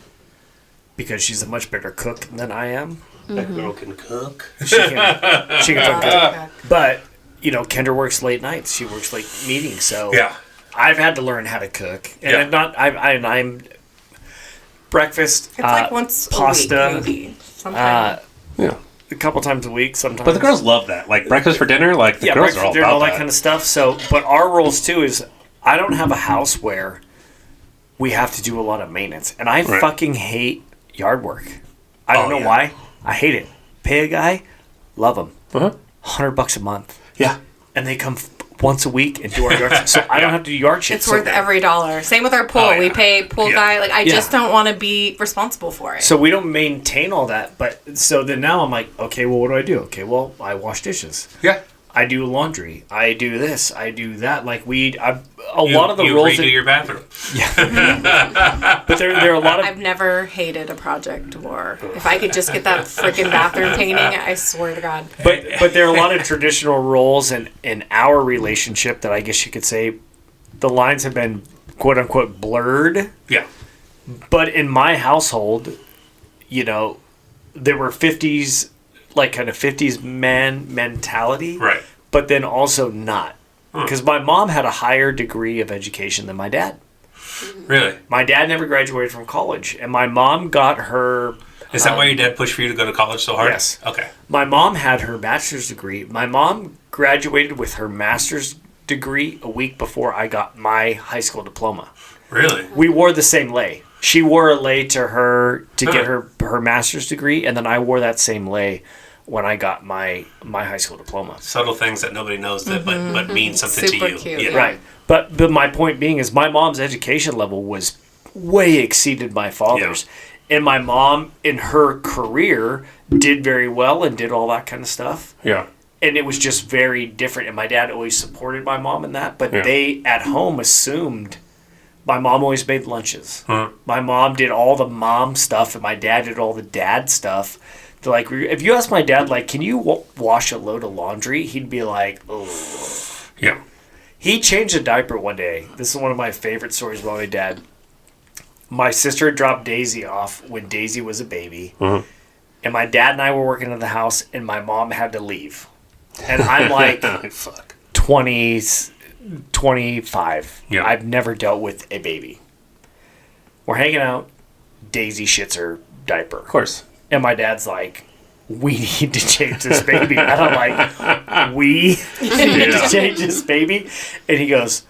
because she's a much better cook than I am. that girl can cook. She can cook. But, Kendra works late nights. She works late meetings. So Yeah. I've had to learn how to cook. And I'm breakfast, it's like once pasta, a week, maybe. Sometimes. Yeah. a couple times a week sometimes. But the girls love that. Like, breakfast for dinner, like, the girls breakfast are all for dinner, about all that that. kind of stuff. So, but our roles too is I don't have a house where we have to do a lot of maintenance. And I fucking hate yard work. I don't know why. I hate it. Pay a guy, love him. $100 a month. Yeah. And they come once a week and do our yard. So I don't have to do yard shit. It's worth every dollar. Same with our pool. We pay pool guy. Like, I just don't want to be responsible for it. So we don't maintain all that. But so then now I'm like, okay, well, what do I do? Okay, well, I wash dishes. Yeah. I do laundry. I do this. I do that. Like a lot of the roles. You redo your bathroom. But there are a lot of. I've never hated a project, or if I could just get that freaking bathroom painting, I swear to God. But there are a lot of traditional roles in our relationship that I guess you could say the lines have been quote unquote blurred. Yeah. But in my household, there were 50s, like kind of 50s man mentality. Right. But then also not. Because my mom had a higher degree of education than my dad. Really? My dad never graduated from college. And my mom got her... Is that why your dad pushed for you to go to college so hard? Yes. Okay. My mom had her bachelor's degree. My mom graduated with her master's degree a week before I got my high school diploma. Really? We wore the same lei. She wore a lei to her to get her master's degree, and then I wore that same lei when I got my high school diploma. Subtle things that nobody knows that but mean something Super to you. cute. Yeah. Right. But my point being is my mom's education level was way exceeded my father's. Yeah. And my mom, in her career, did very well and did all that kind of stuff. Yeah. And it was just very different. And my dad always supported my mom in that. But they, at home, assumed My mom always made lunches. My mom did all the mom stuff, and my dad did all the dad stuff. They're like, if you ask my dad, like, can you wash a load of laundry? He'd be like, oh. Yeah. He changed a diaper one day. This is one of my favorite stories about my dad. My sister dropped Daisy off when Daisy was a baby. And my dad and I were working in the house, and my mom had to leave. And I'm like 25. Yeah. I've never dealt with a baby. We're hanging out. Daisy shits her diaper. Of course. And my dad's like, we need to change this baby. And I'm like, we need to change this baby? And he goes,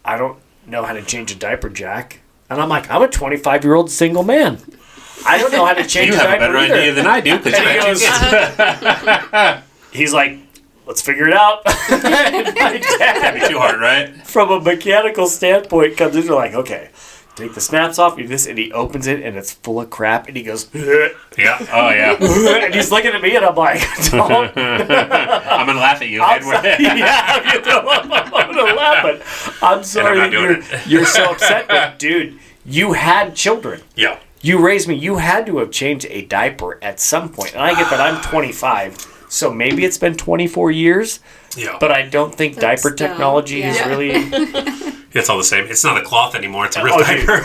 I don't know how to change a diaper, Jack. And I'm like, I'm a 25-year-old single man. I don't know how to change a diaper. You have a better idea than I do. He's like, let's figure it out. That'd be too hard, right? From a mechanical standpoint, comes in, like, okay, take the snaps off, do this, and he opens it, and it's full of crap, and he goes, Yeah. Oh, yeah. and he's looking at me, and I'm like, don't. I'm going to laugh at you. I'm going to laugh, but I'm sorry that you're so upset. But, dude, you had children. Yeah. You raised me. You had to have changed a diaper at some point. And I get that I'm 25, so maybe it's been 24 years. Yeah. But I don't think diaper technology is really... It's all the same. It's not a cloth anymore. It's a real diaper.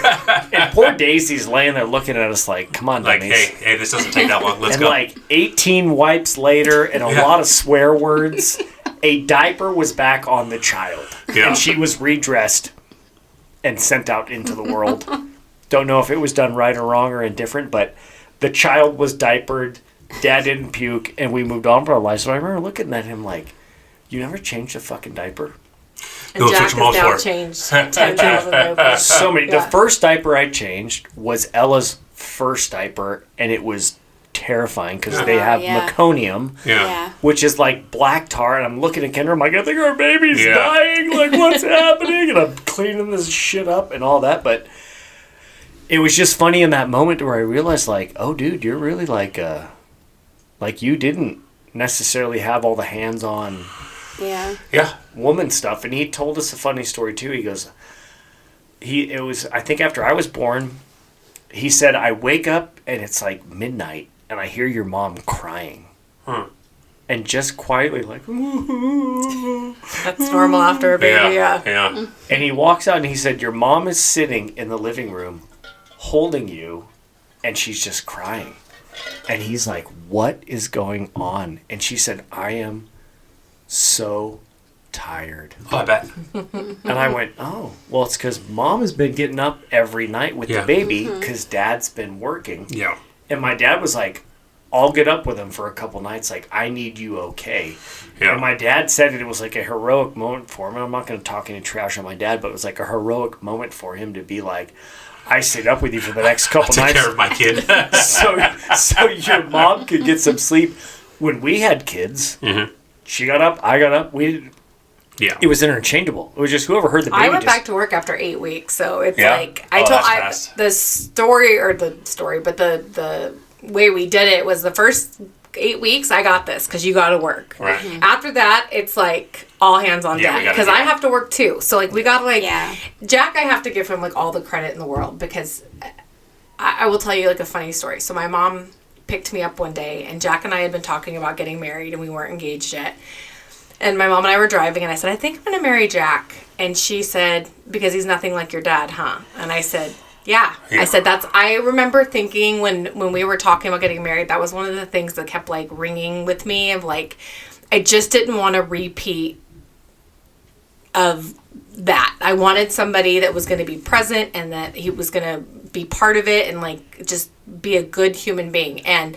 And poor Daisy's laying there looking at us like, come on, like, dummies. hey, this doesn't take that long. Let's and go. like 18 wipes later and a lot of swear words, a diaper was back on the child. Yeah. And she was redressed and sent out into the world. Don't know if it was done right or wrong or indifferent, but the child was diapered, dad didn't puke, and we moved on with our lives. So I remember looking at him like, you never changed a fucking diaper? And No, Jack that's what has I'm all now for. changed 10,000 diapers. So many. Yeah. The first diaper I changed was Ella's first diaper, and it was terrifying because they have meconium, Yeah. which is like black tar, and I'm looking at Kendra, I'm like, I think our baby's Yeah. dying, like what's happening? And I'm cleaning this shit up and all that, but it was just funny in that moment where I realized, like, oh dude, you're really like you didn't necessarily have all the hands-on woman stuff. And he told us a funny story too. He goes, I think after I was born, he said, I wake up and it's like midnight and I hear your mom crying. And just quietly like, That's normal after a baby, yeah. And he walks out and he said, your mom is sitting in the living room holding you and she's just crying. And he's like, what is going on? And she said, I am so tired. Oh, I bet. And I went, oh, well, it's because mom has been getting up every night with the baby because dad's been working. Yeah. And my dad was like, I'll get up with him for a couple nights. Like, I need you okay. Yeah. And my dad said it was like a heroic moment for him. And I'm not going to talk any trash on my dad, but it was like a heroic moment for him to be like, I stayed up with you for the next couple Take nights. care of my kid. so your mom could get some sleep. When we had kids, she got up, I got up. It was interchangeable. It was just whoever heard the baby. I went back to work after 8 weeks, so it's like Fast. the way we did it was the first 8 weeks I got this because you got to work. Right. After that, it's like all hands on deck because I have to work too. So like we got to Jack, I have to give him like all the credit in the world because I will tell you like a funny story. So my mom picked me up one day and Jack and I had been talking about getting married and we weren't engaged yet. And my mom and I were driving and I said, I think I'm going to marry Jack. And she said, because he's nothing like your dad, huh? And I said, yeah. I said, I remember thinking when we were talking about getting married, that was one of the things that kept like ringing with me of like, I just didn't want a repeat of that. I wanted somebody that was going to be present and that he was going to be part of it and like just be a good human being. And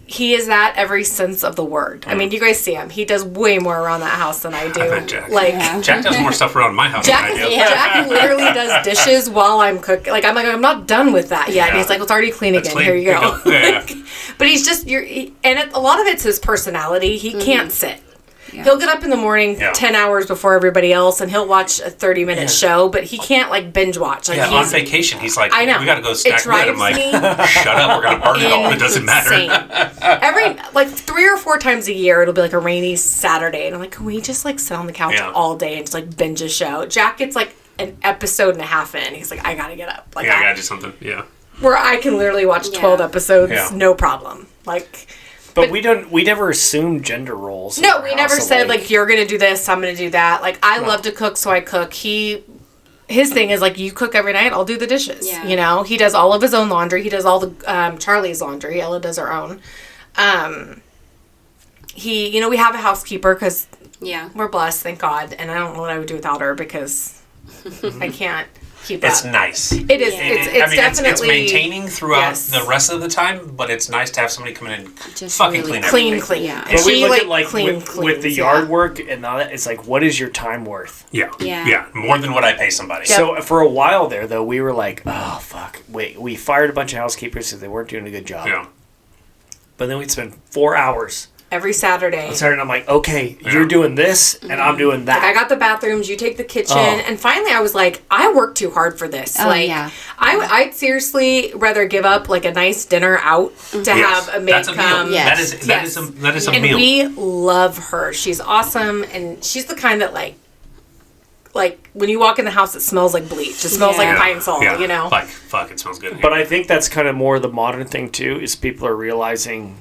he is that every sense of the word. I mean, you guys see him. He does way more around that house than I do. Jack does more stuff around my house than I do. Jack literally does dishes while I'm cooking. Like, I'm not done with that yet. And he's like, well, it's already clean again. Here you go. But he's just, a lot of it's his personality. He can't sit. Yeah. He'll get up in the morning 10 hours before everybody else and he'll watch a 30-minute show, but he can't like binge watch. Like, on vacation, he's like, I know. We got to go snack wood. I'm like, shut up, we're going to burn it all. It doesn't matter. Every, like 3 or 4 times a year, it'll be like a rainy Saturday and I'm like, can we just like sit on the couch all day and just like binge a show? Jack gets like an episode and a half in, he's like, I gotta get up. Like, Yeah, I gotta do something. Yeah. where I can literally watch 12 episodes, no problem. Like, But we never assumed gender roles. in no, our we house, never so, said like you're gonna do this, I'm gonna do that. Like, I love to cook, so I cook. His thing is like, you cook every night, I'll do the dishes. Yeah. You know, he does all of his own laundry. He does all the Charlie's laundry. Ella does her own. We have a housekeeper because we're blessed, thank God. And I don't know what I would do without her because I can't keep up. It's nice. It is. Yeah. It's definitely it's maintaining throughout Yes. the rest of the time, but it's nice to have somebody come in and Just fucking really clean everything. clean. Yeah. And But we she look like at like cleans, with the yard work and all that. It's like, what is your time worth? Yeah. Yeah. More than what I pay somebody. So for a while there, though, we were like, oh fuck, wait, we fired a bunch of housekeepers because they weren't doing a good job. Yeah. But then we'd spend 4 hours every Saturday. on Saturday, and I'm like, okay, you're doing this, and I'm doing that. I got the bathrooms, you take the kitchen, Oh. and finally I was like, I work too hard for this. Oh, like, yeah. I'd seriously rather give up like a nice dinner out to Yes. have a maid That's a come. meal. Yes. That is a And meal. we love her. She's awesome, and she's the kind that like when you walk in the house, it smells like bleach. It smells Yeah. like pine sol. Yeah. You know. Like, fuck, it smells good. in here. But I think that's kind of more the modern thing too, is people are realizing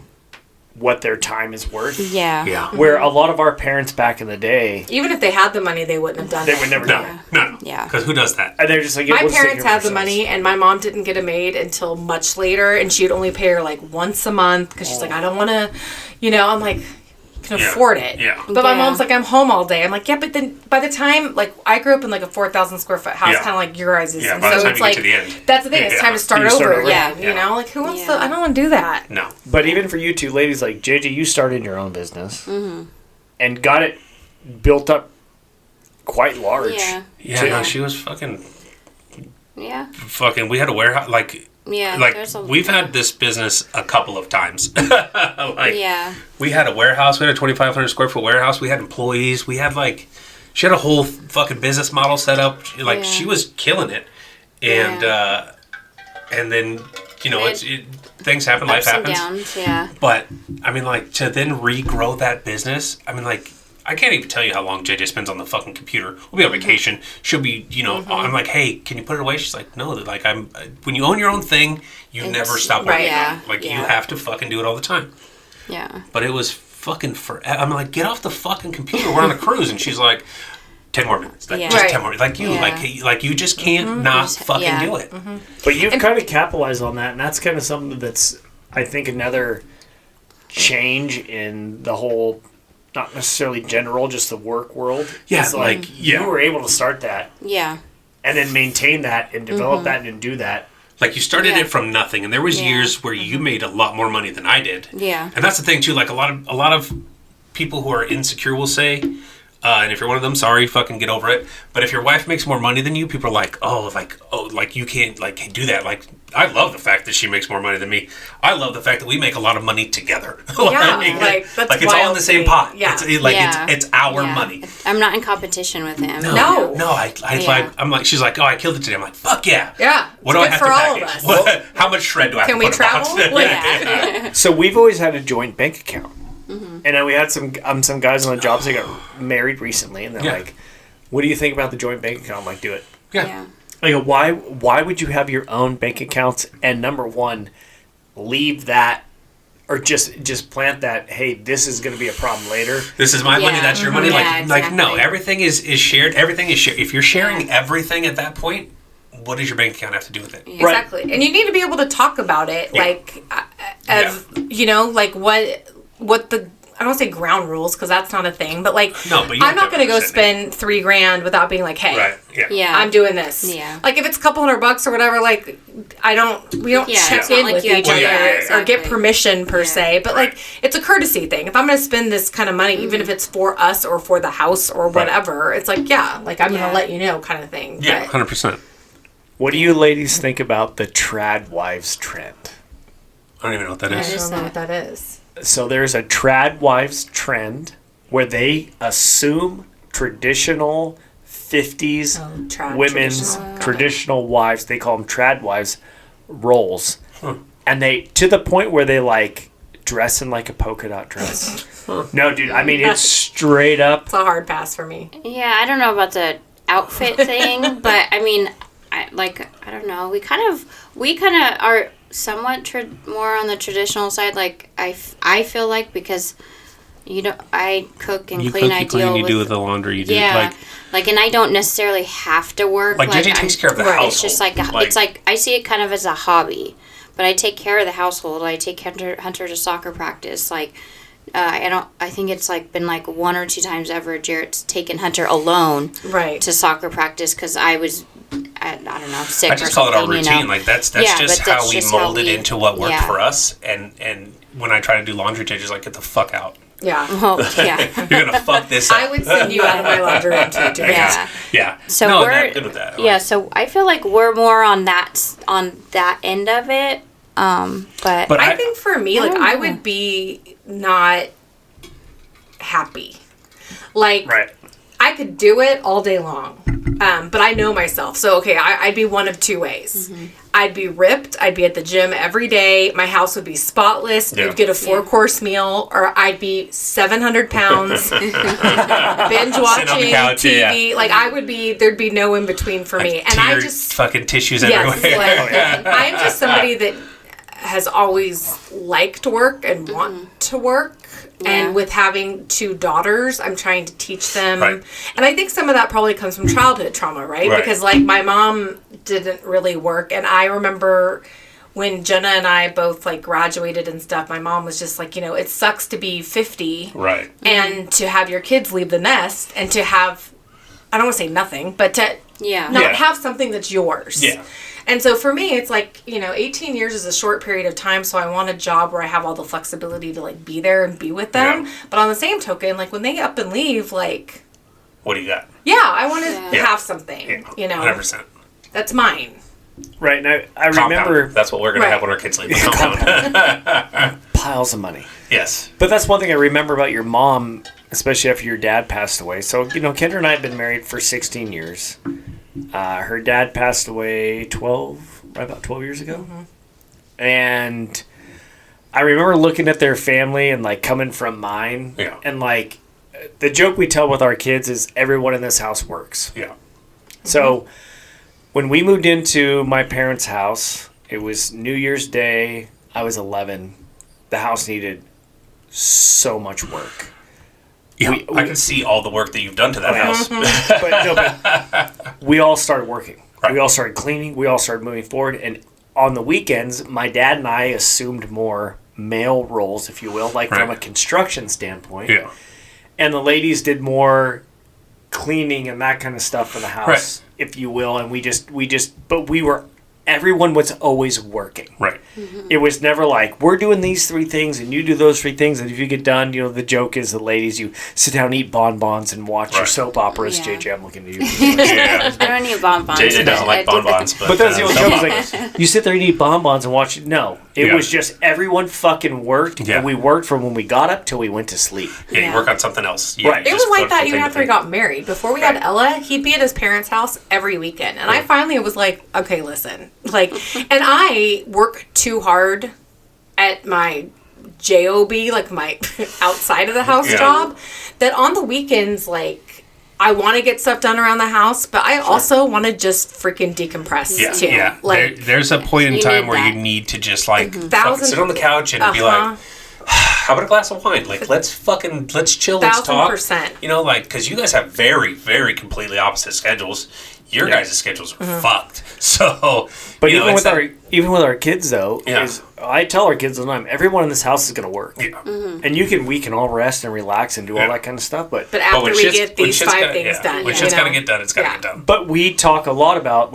what their time is worth. Yeah. Yeah. Where a lot of our parents back in the day, Even if they had the money, they wouldn't have done they it. would never do it. No. Yeah. Because who does that? And they're just like, My we'll just take parents care had of the ourselves. money, and my mom didn't get a maid until much later, and she'd only pay her like once a month because she's like, I don't want to, I'm like, you can afford it. Yeah. But my Yeah. mom's like, I'm home all day. I'm like, yeah, but then by the time, like, I grew up in like a 4,000 square foot house, Yeah. kind of like your guys' Yeah, and by the so time it's you get like, to the end. that's the thing. It's Yeah. time to start You start over over. again. Yeah. Like who wants Yeah. to? I don't want to do that. No. But even for you two ladies, like JJ, you started your own business and got it built up quite large. Yeah. Yeah, no, she was fucking. Yeah. We had a warehouse. Yeah. There's a, We've had this business a couple of times. Yeah. We had a warehouse. We had a 2,500 square foot warehouse. We had employees. We had she had a whole fucking business model set up. Yeah. She was killing it. And, and then, things happen, life ups and happens. downs. Yeah. But, I mean, to then regrow that business, I mean, I can't even tell you how long JJ spends on the fucking computer. We'll be on vacation. She'll be, I'm like, hey, can you put it away? She's like, no. Like, when you own your own thing, you never stop working right. on it. Like, Yeah. you have to fucking do it all the time. Yeah. But it was fucking I'm like, get off the fucking computer. We're on a cruise. And she's like, 10 more minutes. Like, Yeah. just Right. 10 more. Like, you, Yeah. like you just can't not fucking yeah. do it. But you've kind of capitalized on that, and that's kind of something that's, I think, another change in the whole, not necessarily general, just the work world. Yeah, It's like yeah. you were able to start that Yeah. and then maintain that and develop that and do that. Like, you started Yeah. it from nothing, and there was Yeah. years where you made a lot more money than I did. Yeah. And that's the thing too. Like, a lot of people who are insecure will say, and if you're one of them, sorry, fucking get over it. But if your wife makes more money than you, people are like, you can't do that. Like, I love the fact that she makes more money than me. I love the fact that we make a lot of money together. Yeah, that's it's all in wild the to same me. pot. Yeah. It's our Yeah. money. I'm not in competition with him. No. Yeah. I'm like, she's like, oh, I killed it today. I'm like, fuck yeah. Yeah. What It's do I good have for to all of package? us. How much shred do I have Can to we put in a box? travel? Yeah. So we've always had a joint bank account. And then we had some guys on the jobs that got married recently, and they're Yeah. like, what do you think about the joint bank account? I'm like, do it. Yeah. I go, why would you have your own bank accounts? And number one, leave that, or just plant that, hey, this is going to be a problem later. This is my money, Yeah. that's your money. Like, Yeah, like no, exactly. everything is shared. Everything is shared. If you're sharing Yeah. everything at that point, what does your bank account have to do with it? Right. Exactly. And you need to be able to talk about it, Yeah. like, like what the, I don't want to say ground rules because that's not a thing, but like, No, but you I'm have not to going to go understand spend $3,000 without being like, hey, Right. Yeah. Yeah. I'm doing this. Yeah. Like if it's a couple $100 or whatever, like we don't Yeah, check it's not in like with you have each to- other yeah, or get exactly. permission per Yeah. se, but like it's a courtesy thing. If I'm going to spend this kind of money, even if it's for us or for the house or whatever, it's like, yeah, like I'm going Yeah. to let you know kind of thing. Yeah, But 100%. What do you ladies think about the trad wives trend? I don't even know what that I is. don't know what that is. So there's a trad wives trend where they assume traditional 50s trad women's traditional. traditional wives, they call them trad wives, roles. And they, to the point where they like dress in like a polka dot dress. No, dude, I mean, it's straight up. It's a hard pass for me. Yeah, I don't know about the. outfit thing, but I mean, I don't know. We kind of are somewhat more on the traditional side. Like I feel like, because I cook and clean. I deal with, you do the laundry. You do and I don't necessarily have to work. Like JJ takes care of the household. It's just it's like I see it kind of as a hobby, but I take care of the household. I take Hunter to soccer practice. Like I think it's been 1 or 2 times ever Jerett's taken Hunter alone to soccer practice because I was I don't know, sick. I just call it our routine. Like that's just how we molded into what worked for us. And when I try to do laundry, JJ's like, get the fuck out. Yeah. Oh, yeah. You're gonna fuck this up. I would send you out of my laundry room too, Jerett. Yeah. Yeah. So we're good with that. Yeah. So I feel like we're more on that end of it. But I think for me, I would be not happy. Right. I could do it all day long. But I know myself. So, okay, I'd be one of 2 ways. Mm-hmm. I'd be ripped. I'd be at the gym every day. My house would be spotless. Yeah. You'd get a 4-course meal. Or I'd be 700 pounds. Binge watching TV. Yeah. There'd be no in between for me. And I just... fucking tissues everywhere. I'm just somebody that has always liked work and want to work. Yeah. And with having 2 daughters, I'm trying to teach them. Right. And I think some of that probably comes from childhood trauma, right? Because, my mom didn't really work. And I remember when Jenna and I both, graduated and stuff, my mom was just it sucks to be 50. Right. And to have your kids leave the nest and to have, I don't want to say nothing, but to not have something that's yours. Yeah. And so for me, it's 18 years is a short period of time, so I want a job where I have all the flexibility to, be there and be with them. Yeah. But on the same token, when they up and leave, what do you got? Yeah, I want to have something, 100%. That's mine. Right, and I remember... That's what we're going to have when our kids leave. Piles of money. Yes. But that's one thing I remember about your mom, especially after your dad passed away. So, Kendra and I have been married for 16 years. Her dad passed away about 12 years ago. Mm-hmm. And I remember looking at their family and coming from mine. Yeah. And the joke we tell with our kids is everyone in this house works. Yeah. So when we moved into my parents' house, it was New Year's Day. I was 11. The house needed so much work. Yeah, I can see all the work that you've done to that house. but we all started working. Right. We all started cleaning. We all started moving forward. And on the weekends, my dad and I assumed more male roles, if you will, from a construction standpoint. Yeah. And the ladies did more cleaning and that kind of stuff for the house, if you will. And everyone was always working. Right. Mm-hmm. It was never we're doing these 3 things and you do those 3 things. And if you get done, the joke is the ladies, you sit down and eat bonbons and watch your soap operas. Yeah. JJ, I'm looking at you. I don't eat bonbons. JJ doesn't like bonbons. But that's the old joke. You sit there and eat bonbons and watch it. No. It was just everyone fucking worked. Yeah. And we worked from when we got up till we went to sleep. Yeah, you work on something else. Right. It was like that even after we got married. Before we had Ella, he'd be at his parents' house every weekend. And I finally was like, okay, listen. And I work too hard at my job, my outside of the house job, that on the weekends, I want to get stuff done around the house, but I also want to just freaking decompress too. Yeah, there's a point in time where you need to just fucking sit on the couch and be like, how about a glass of wine? Let's chill, let's talk. 1000%. Because you guys have very, very completely opposite schedules. Your guys' schedules are fucked. So, but even with our kids though, is I tell our kids all the time, everyone in this house is going to work. Yeah. Mm-hmm. And we can all rest and relax and do all that kind of stuff. But after we get these 5 things done, when shit's got to get done, it's got to get done. But we talk a lot about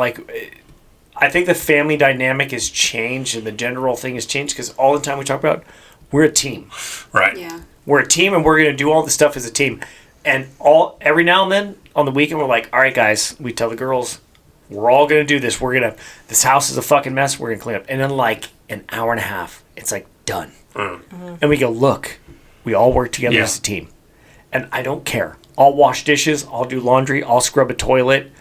I think the family dynamic has changed and the gender role thing has changed because all the time we talk about we're a team. Right. Yeah. We're a team and we're going to do all the stuff as a team. And every now and then on the weekend we're like, all right guys, we tell the girls, we're all going to do this. This house is a fucking mess. We're going to clean up. And then an hour and a half, it's done. Mm-hmm. And we go, look, we all work together as a team. And I don't care. I'll wash dishes. I'll do laundry. I'll scrub a toilet.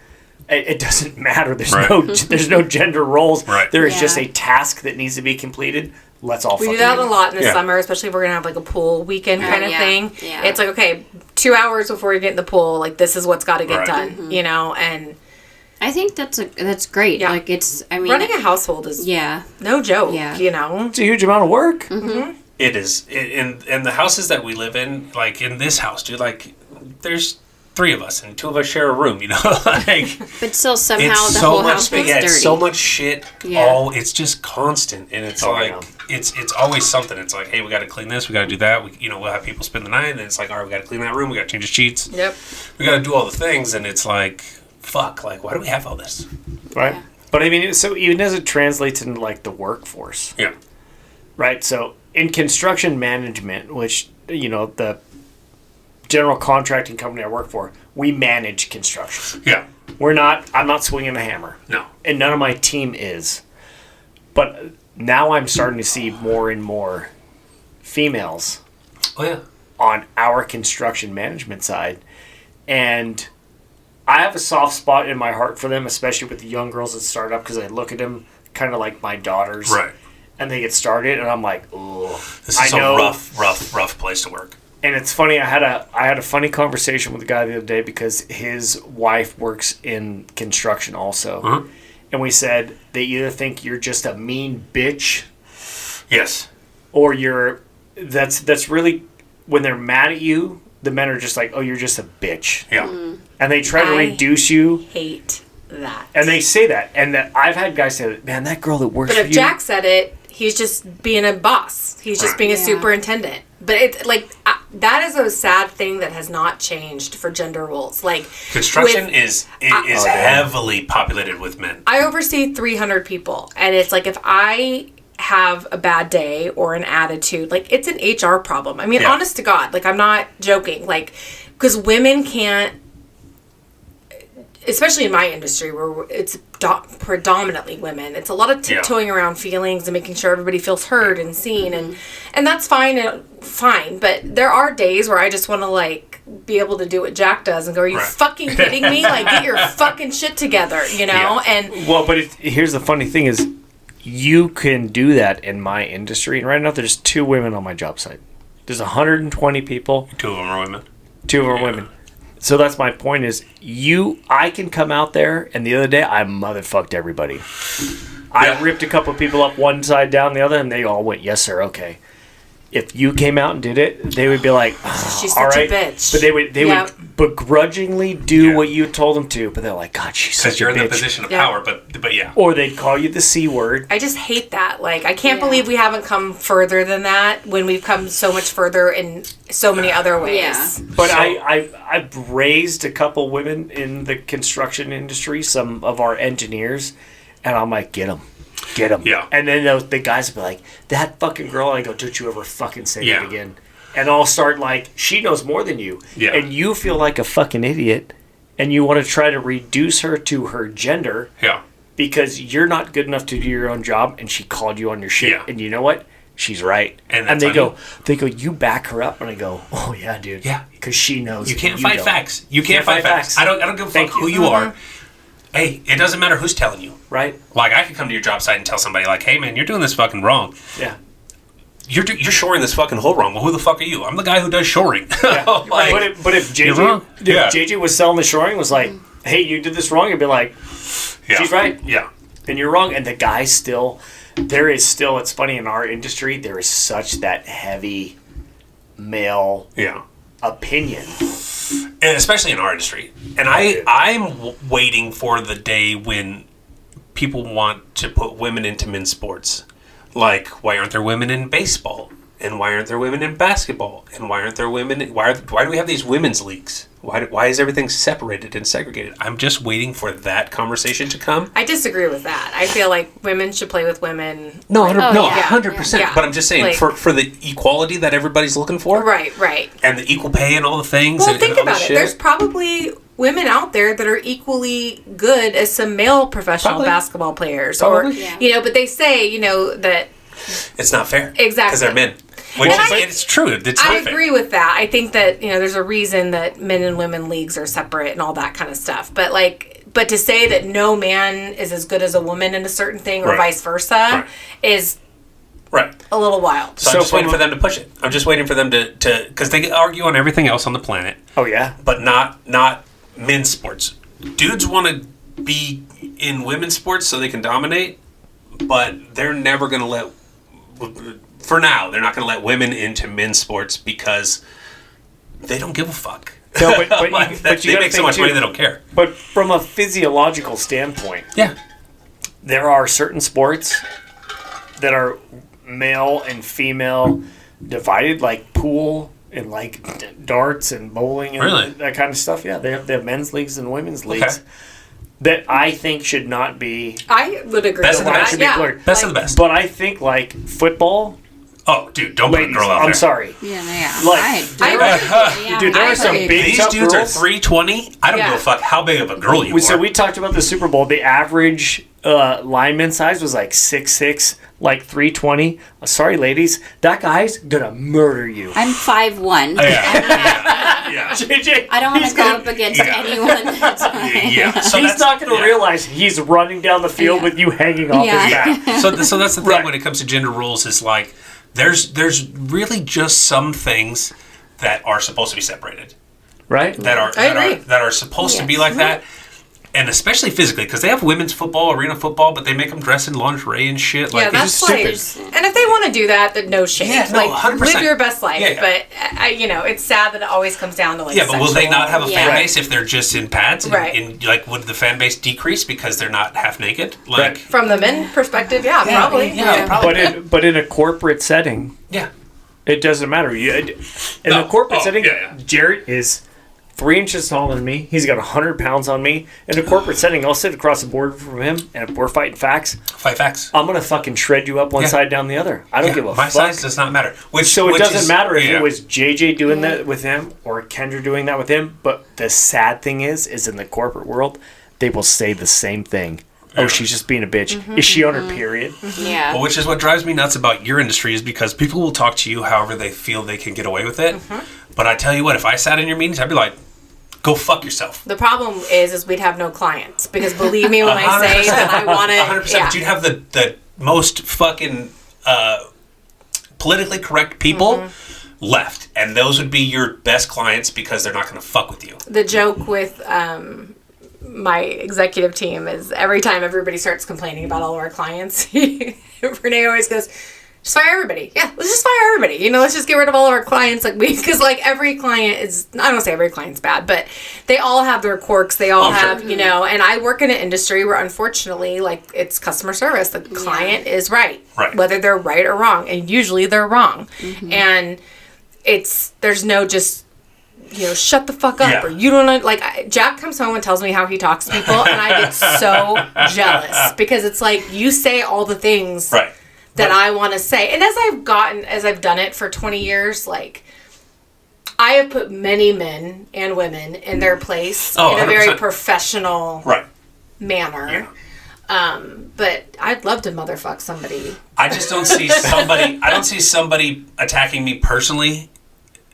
It doesn't matter. There's no gender roles. Right. There is just a task that needs to be completed. let's all We do fucking that do a it. lot in the summer, especially if we're gonna have like a pool weekend kind of yeah, thing. yeah. It's like, okay, 2 hours before you get in the pool, like this is what's got to get Right. done, you know. And I think that's great. Yeah. Like it's. I mean, running a household is yeah. no joke, Yeah. you know. It's a huge amount of work. It is. In the houses that we live in, like in this house, dude, like there's 3 of us and 2 of us share a room, you know? Like But still, somehow it's the so whole much house gets yeah, dirty. it's so much shit. Yeah. It's just constant, and it's I like know. it's always something. It's like, hey, we got to clean this, we got to do that. We'll have people spend the night, and it's like, all right, we got to clean that room, we got to change the sheets, Yep. we got to do all the things, and it's like, fuck, like why do we have all this? Right. Yeah. But I mean, so even as it translates into like the workforce, Yeah, right? So in construction management, which, you know, the general contracting company I work for, we manage construction. yeah, I'm not swinging a hammer, no, and none of my team is. But now I'm starting to see more and more females oh yeah, on our construction management side. And I have a soft spot in my heart for them, especially with the young girls that start up, because I look at them kind of like my daughters. right. And they get started, and I'm like, oh, This is a rough place to work. And it's funny. I had a funny conversation with a guy the other day because his wife works in construction also, Uh-huh. and we said they either think you're just a mean bitch, Yes, or that's really when they're mad at you. The men are just like, oh, you're just a bitch, yeah, and they try to I reduce you, Hate that. and they say that, and that I've had guys say, man, that girl that works But for if you. Jack said it, he's just being a boss. He's just being a Yeah. superintendent. But it's like that is a sad thing that has not changed for gender roles. Like construction with- is yeah. heavily populated with men. I oversee 300 people, and it's like if I have a bad day or an attitude, like it's an HR problem. I mean, Yeah. honest to God, like I'm not joking. Like because women can't, especially in my industry where it's predominantly women, it's a lot of tiptoeing around feelings and making sure everybody feels heard and seen, and that's fine. But there are days where I just want to like be able to do what Jack does and go, are you Right. fucking kidding me? Like get your fucking shit together, you know? Yeah. And Well, but here's the funny thing is, you can do that in my industry, and right now there's 2 women on my job site. There's 120 people, 2 of them are women. 2 of them are women. So that's my point is, I can come out there, and the other day I motherfucked everybody. I Yeah. ripped a couple of people up one side, down the other, and they all went, yes, sir, okay. If you came out and did it, they would be like, she's all such right. a bitch. But they Yep. would begrudgingly do Yeah. what you told them to, but they're like, God, she's such Because a you're in bitch. the position of Yeah. power, but yeah. Or they'd call you the C word. I just hate that. Like, I can't Yeah. believe we haven't come further than that when we've come so much further in so many other ways. Yeah. But So- I've raised a couple women in the construction industry, some of our engineers, and I'm like, get them. Yeah. And then the guys will be like, that fucking girl. I go, don't you ever fucking say Yeah. that again. And I'll start like, she knows more than you. Yeah. And you feel like a fucking idiot, and you want to try to reduce her to her gender Yeah. because you're not good enough to do your own job, and she called you on your shit. Yeah. And you know what? She's right. And And that's they on go, you back her up, and I go, oh yeah, dude. Yeah. Because she knows. You can't and fight don't. facts. You can't fight facts. I don't give a Thank fuck who you. you are. Hey, it doesn't matter who's telling you. Right? Like, I could come to your job site and tell somebody, like, hey, man, you're doing this fucking wrong. Yeah. You're shoring this fucking hole wrong. Well, who the fuck are you? I'm the guy who does shoring. Yeah. Like, but if you're wrong. JJ, Yeah. JJ was selling the shoring, was like, hey, you did this wrong, you'd be like, yeah. she's right. Yeah. Then you're wrong. And the guy still, it's funny in our industry, there is such that heavy male Yeah. opinion. And especially in our industry. And I'm waiting for the day when people want to put women into men's sports. Like, why aren't there women in baseball? And why aren't there women in basketball? And why aren't there women? Why do we have these women's leagues? Why is everything separated and segregated? I'm just waiting for that conversation to come. I disagree with that. I feel like women should play with women. No, Oh, no, yeah. 100%. Yeah. But I'm just saying, Like- for the equality that everybody's looking for, Right, right. and the equal pay and all the things. Well, and think all this about it. shit. There's probably women out there that are equally good as some male professional Probably. basketball players. Probably. Yeah. But they say, that It's not fair. Exactly. Because they're men. Which And is, I- it's true. It's I not fair. agree with that. I think that, there's a reason that men and women leagues are separate and all that kind of stuff. But to say that no man is as good as a woman in a certain thing or Right. vice versa Right. is Right. a little while. So I'm just waiting for them to push it. I'm just waiting for them to because they argue on everything else on the planet. Oh yeah. But not men's sports. Dudes want to be in women's sports so they can dominate, but they're never going to let. For now, they're not going to let women into men's sports because they don't give a fuck. No, but they make so much money they don't care. But from a physiological standpoint, Yeah. there are certain sports that are male and female divided, like pool and like darts and bowling and Really? that kind of stuff. Yeah, they have men's leagues and women's leagues that I think should not be. I would agree Best with of the that. best. Should be Yeah. blurred. Best of the best. But I think like football, Oh, dude, don't put a ladies. girl out there. I'm sorry. Yeah. Like- I Dude, there I are some agree. big These tough dudes girls. are 320. I don't Yeah. give a fuck how big of a girl you are. So we talked about the Super Bowl. The average lineman size was like 6'6", like 320. Sorry, ladies, that guy's gonna murder you. I'm 5'1". yeah. JJ, I don't want he's to go gonna- up against Yeah. anyone. That's Yeah. So He's that's not going to yeah. realize he's running down the field Yeah. with you hanging off Yeah. his back. So that's the thing Right. when it comes to gender roles is like there's really just some things that are supposed to be separated. Right? That are I that are, agree. that are supposed to be Yes. like that. And especially physically, because they have women's football, arena football, but they make them dress in lingerie and shit. Like, Yeah, it's that's just like, and if they want to do that, then no shame. Yeah, no, like 100%. live your best life. Yeah, yeah. But it's sad that it always comes down to like. yeah, but will they not have a fan Yeah. base if they're just in pads? And, Right. and like, would the fan base decrease because they're not half naked? Like, Right. From the men perspective, yeah, probably. yeah, probably. But in a corporate setting, Yeah. it doesn't matter. In No. a corporate Oh, setting, yeah. Jarrett is 3 inches taller than me. He's got 100 pounds on me. In a corporate setting, I'll sit across the board from him, and if we're fighting facts, Five facts. I'm gonna fucking shred you up one Yeah. side down the other. I don't Yeah, give a my fuck. size does not matter. So it doesn't matter if yeah. it was JJ doing that with him or Kendra doing that with him. But the sad thing is in the corporate world, they will say the same thing. Oh, she's just being a bitch. Is she on her period? Yeah. Well, which is what drives me nuts about your industry is because people will talk to you however they feel they can get away with it. But I tell you what, if I sat in your meetings, I'd be like, go fuck yourself. The problem is we'd have no clients because believe me when I say that I want to. 100%. But you'd have the most fucking politically correct people left. And those would be your best clients because they're not going to fuck with you. The joke with my executive team is every time everybody starts complaining about all of our clients, Renee always goes, just fire everybody. Yeah, let's just fire everybody. Let's just get rid of all of our clients. Because every client is, I don't say every client's bad, but they all have their quirks. They all have, sure. and I work in an industry where unfortunately, it's customer service. The client is right. Right. Whether they're right or wrong. And usually they're wrong. And there's no just, shut the fuck up, Yeah. or you don't know. Jack comes home and tells me how he talks to people, and I get so jealous because it's like you say all the things Right. that I want to say. And as I've done it for 20 years, I have put many men and women in their place Oh, in a very 100%. professional Right. manner. But I'd love to motherfuck somebody. I just don't see somebody. I don't see somebody attacking me personally,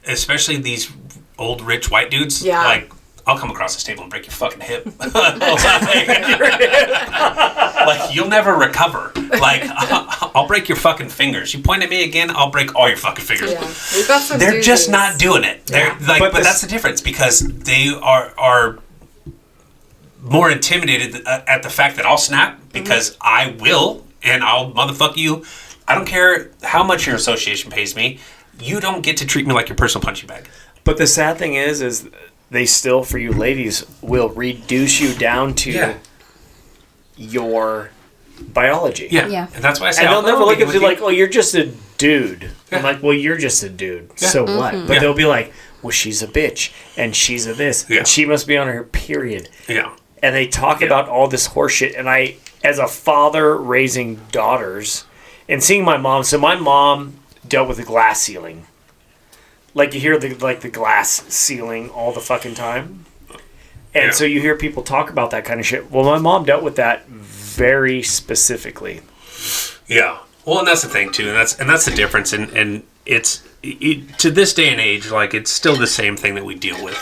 especially these old rich white dudes. Yeah. Like, I'll come across this table and break your fucking hip. Like, you'll never recover. Like, I'll break your fucking fingers. You point at me again, I'll break all your fucking fingers. Yeah, we've got some. They're just doozies. not doing it. They're Yeah. but that's the difference because they are more intimidated at the fact that I'll snap because I will and I'll motherfuck you. I don't care how much your association pays me. You don't get to treat me like your personal punching bag. But the sad thing is they still, for you ladies, will reduce you down to your biology. Yeah. Yeah. And that's why I say And they'll I'll never go look meet at with you like, oh, you're just a dude. I'm Yeah. like, well, you're just a dude. So what? But Yeah. they'll be like, well, she's a bitch. And she's a this. Yeah. And she must be on her period. Yeah. And they talk about all this horseshit. And I, as a father raising daughters and seeing my mom, so my mom dealt with the glass ceiling. Like you hear the glass ceiling all the fucking time. And Yeah. so you hear people talk about that kind of shit. Well, my mom dealt with that very specifically. Yeah. Well, and that's the thing too, and that's the difference, and it's to this day and age, like it's still the same thing that we deal with,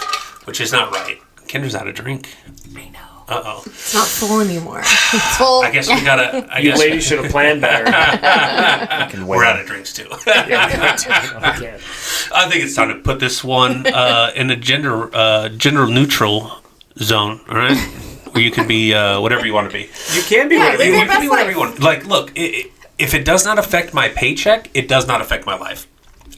which is not right. Kendra's out of drink. I know. Uh-oh. It's not full anymore. It's full. I guess we gotta... You ladies should have planned better. We're out of drinks, too. Yeah, I think it's time to put this one in a gender neutral zone, all right? Where you can be whatever you want to be. you can be Yeah, whatever live you your want. You can be best whatever life. you want. Like, look, if it does not affect my paycheck, it does not affect my life.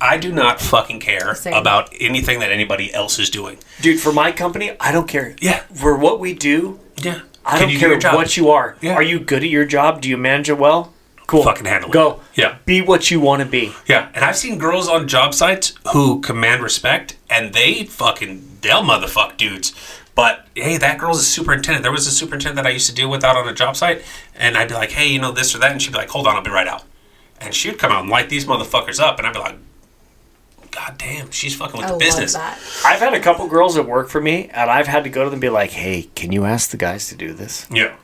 I do not fucking care Same. about anything that anybody else is doing. Dude, for my company, I don't care. Yeah. For what we do, Yeah. I Can don't you do care your job? what you are. Yeah. Are you good at your job? Do you manage it well? Cool. Fucking handle it. Go. Yeah. Be what you want to be. Yeah. And I've seen girls on job sites who command respect, and they'll motherfuck dudes. But, hey, that girl's a superintendent. There was a superintendent that I used to deal with out on a job site, and I'd be like, hey, this or that, and she'd be like, hold on, I'll be right out. And she'd come out and light these motherfuckers up, and I'd be like, God damn, she's fucking with I the business. love that. I've had a couple girls that work for me, and I've had to go to them and be like, hey, can you ask the guys to do this? Yeah.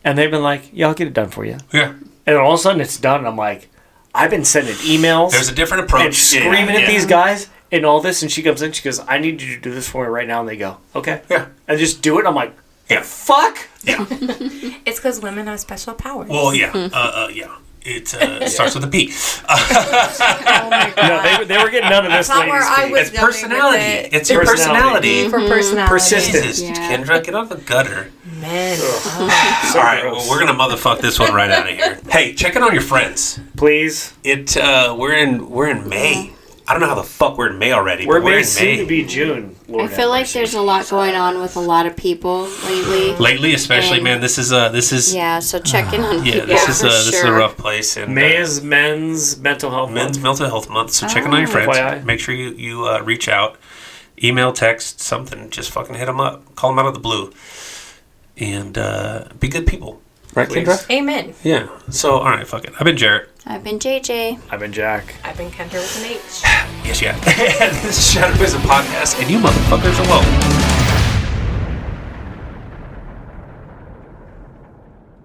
And they've been like, yeah, I'll get it done for you. Yeah. And then all of a sudden it's done, and I'm like, I've been sending emails There's a different approach. and screaming at these guys and all this, and she comes in, she goes, I need you to do this for me right now, and they go, okay. Yeah. And just do it, and I'm like, Yeah. fuck? Yeah. It's because women have special powers. Well, yeah. Yeah. It starts with a P. Oh my God. No, they were getting none of this, That's not ladies. where I was It's going with personality. it. It's your personality. For personality. Persistent. Jesus, Yeah. Kendra, get out of the gutter. Men. All right, well, we're gonna motherfuck this one right out of here. Hey, check in on your friends. Please. We're in May. I don't know how the fuck we're in May already. We're but we're May, in soon to May. be June. Lord I feel like have mercy. there's a lot going on with a lot of people lately. Lately, especially, And- man. This is Yeah, so check in on yeah. people This for is this is a sure. rough place. And May is men's mental health Men's month. Mental Health Month. So check in on your friends. FYI. Make sure you reach out, email, text, something. Just fucking hit them up. Call them out of the blue, and be good people. Right, Please. Kendra? Amen. Yeah. So all right, fuck it. I've been Jerett. I've been JJ. I've been Jack. I've been Kendra with an H. Yes, yeah. And this is Shadow is a podcast, and you motherfuckers are welcome.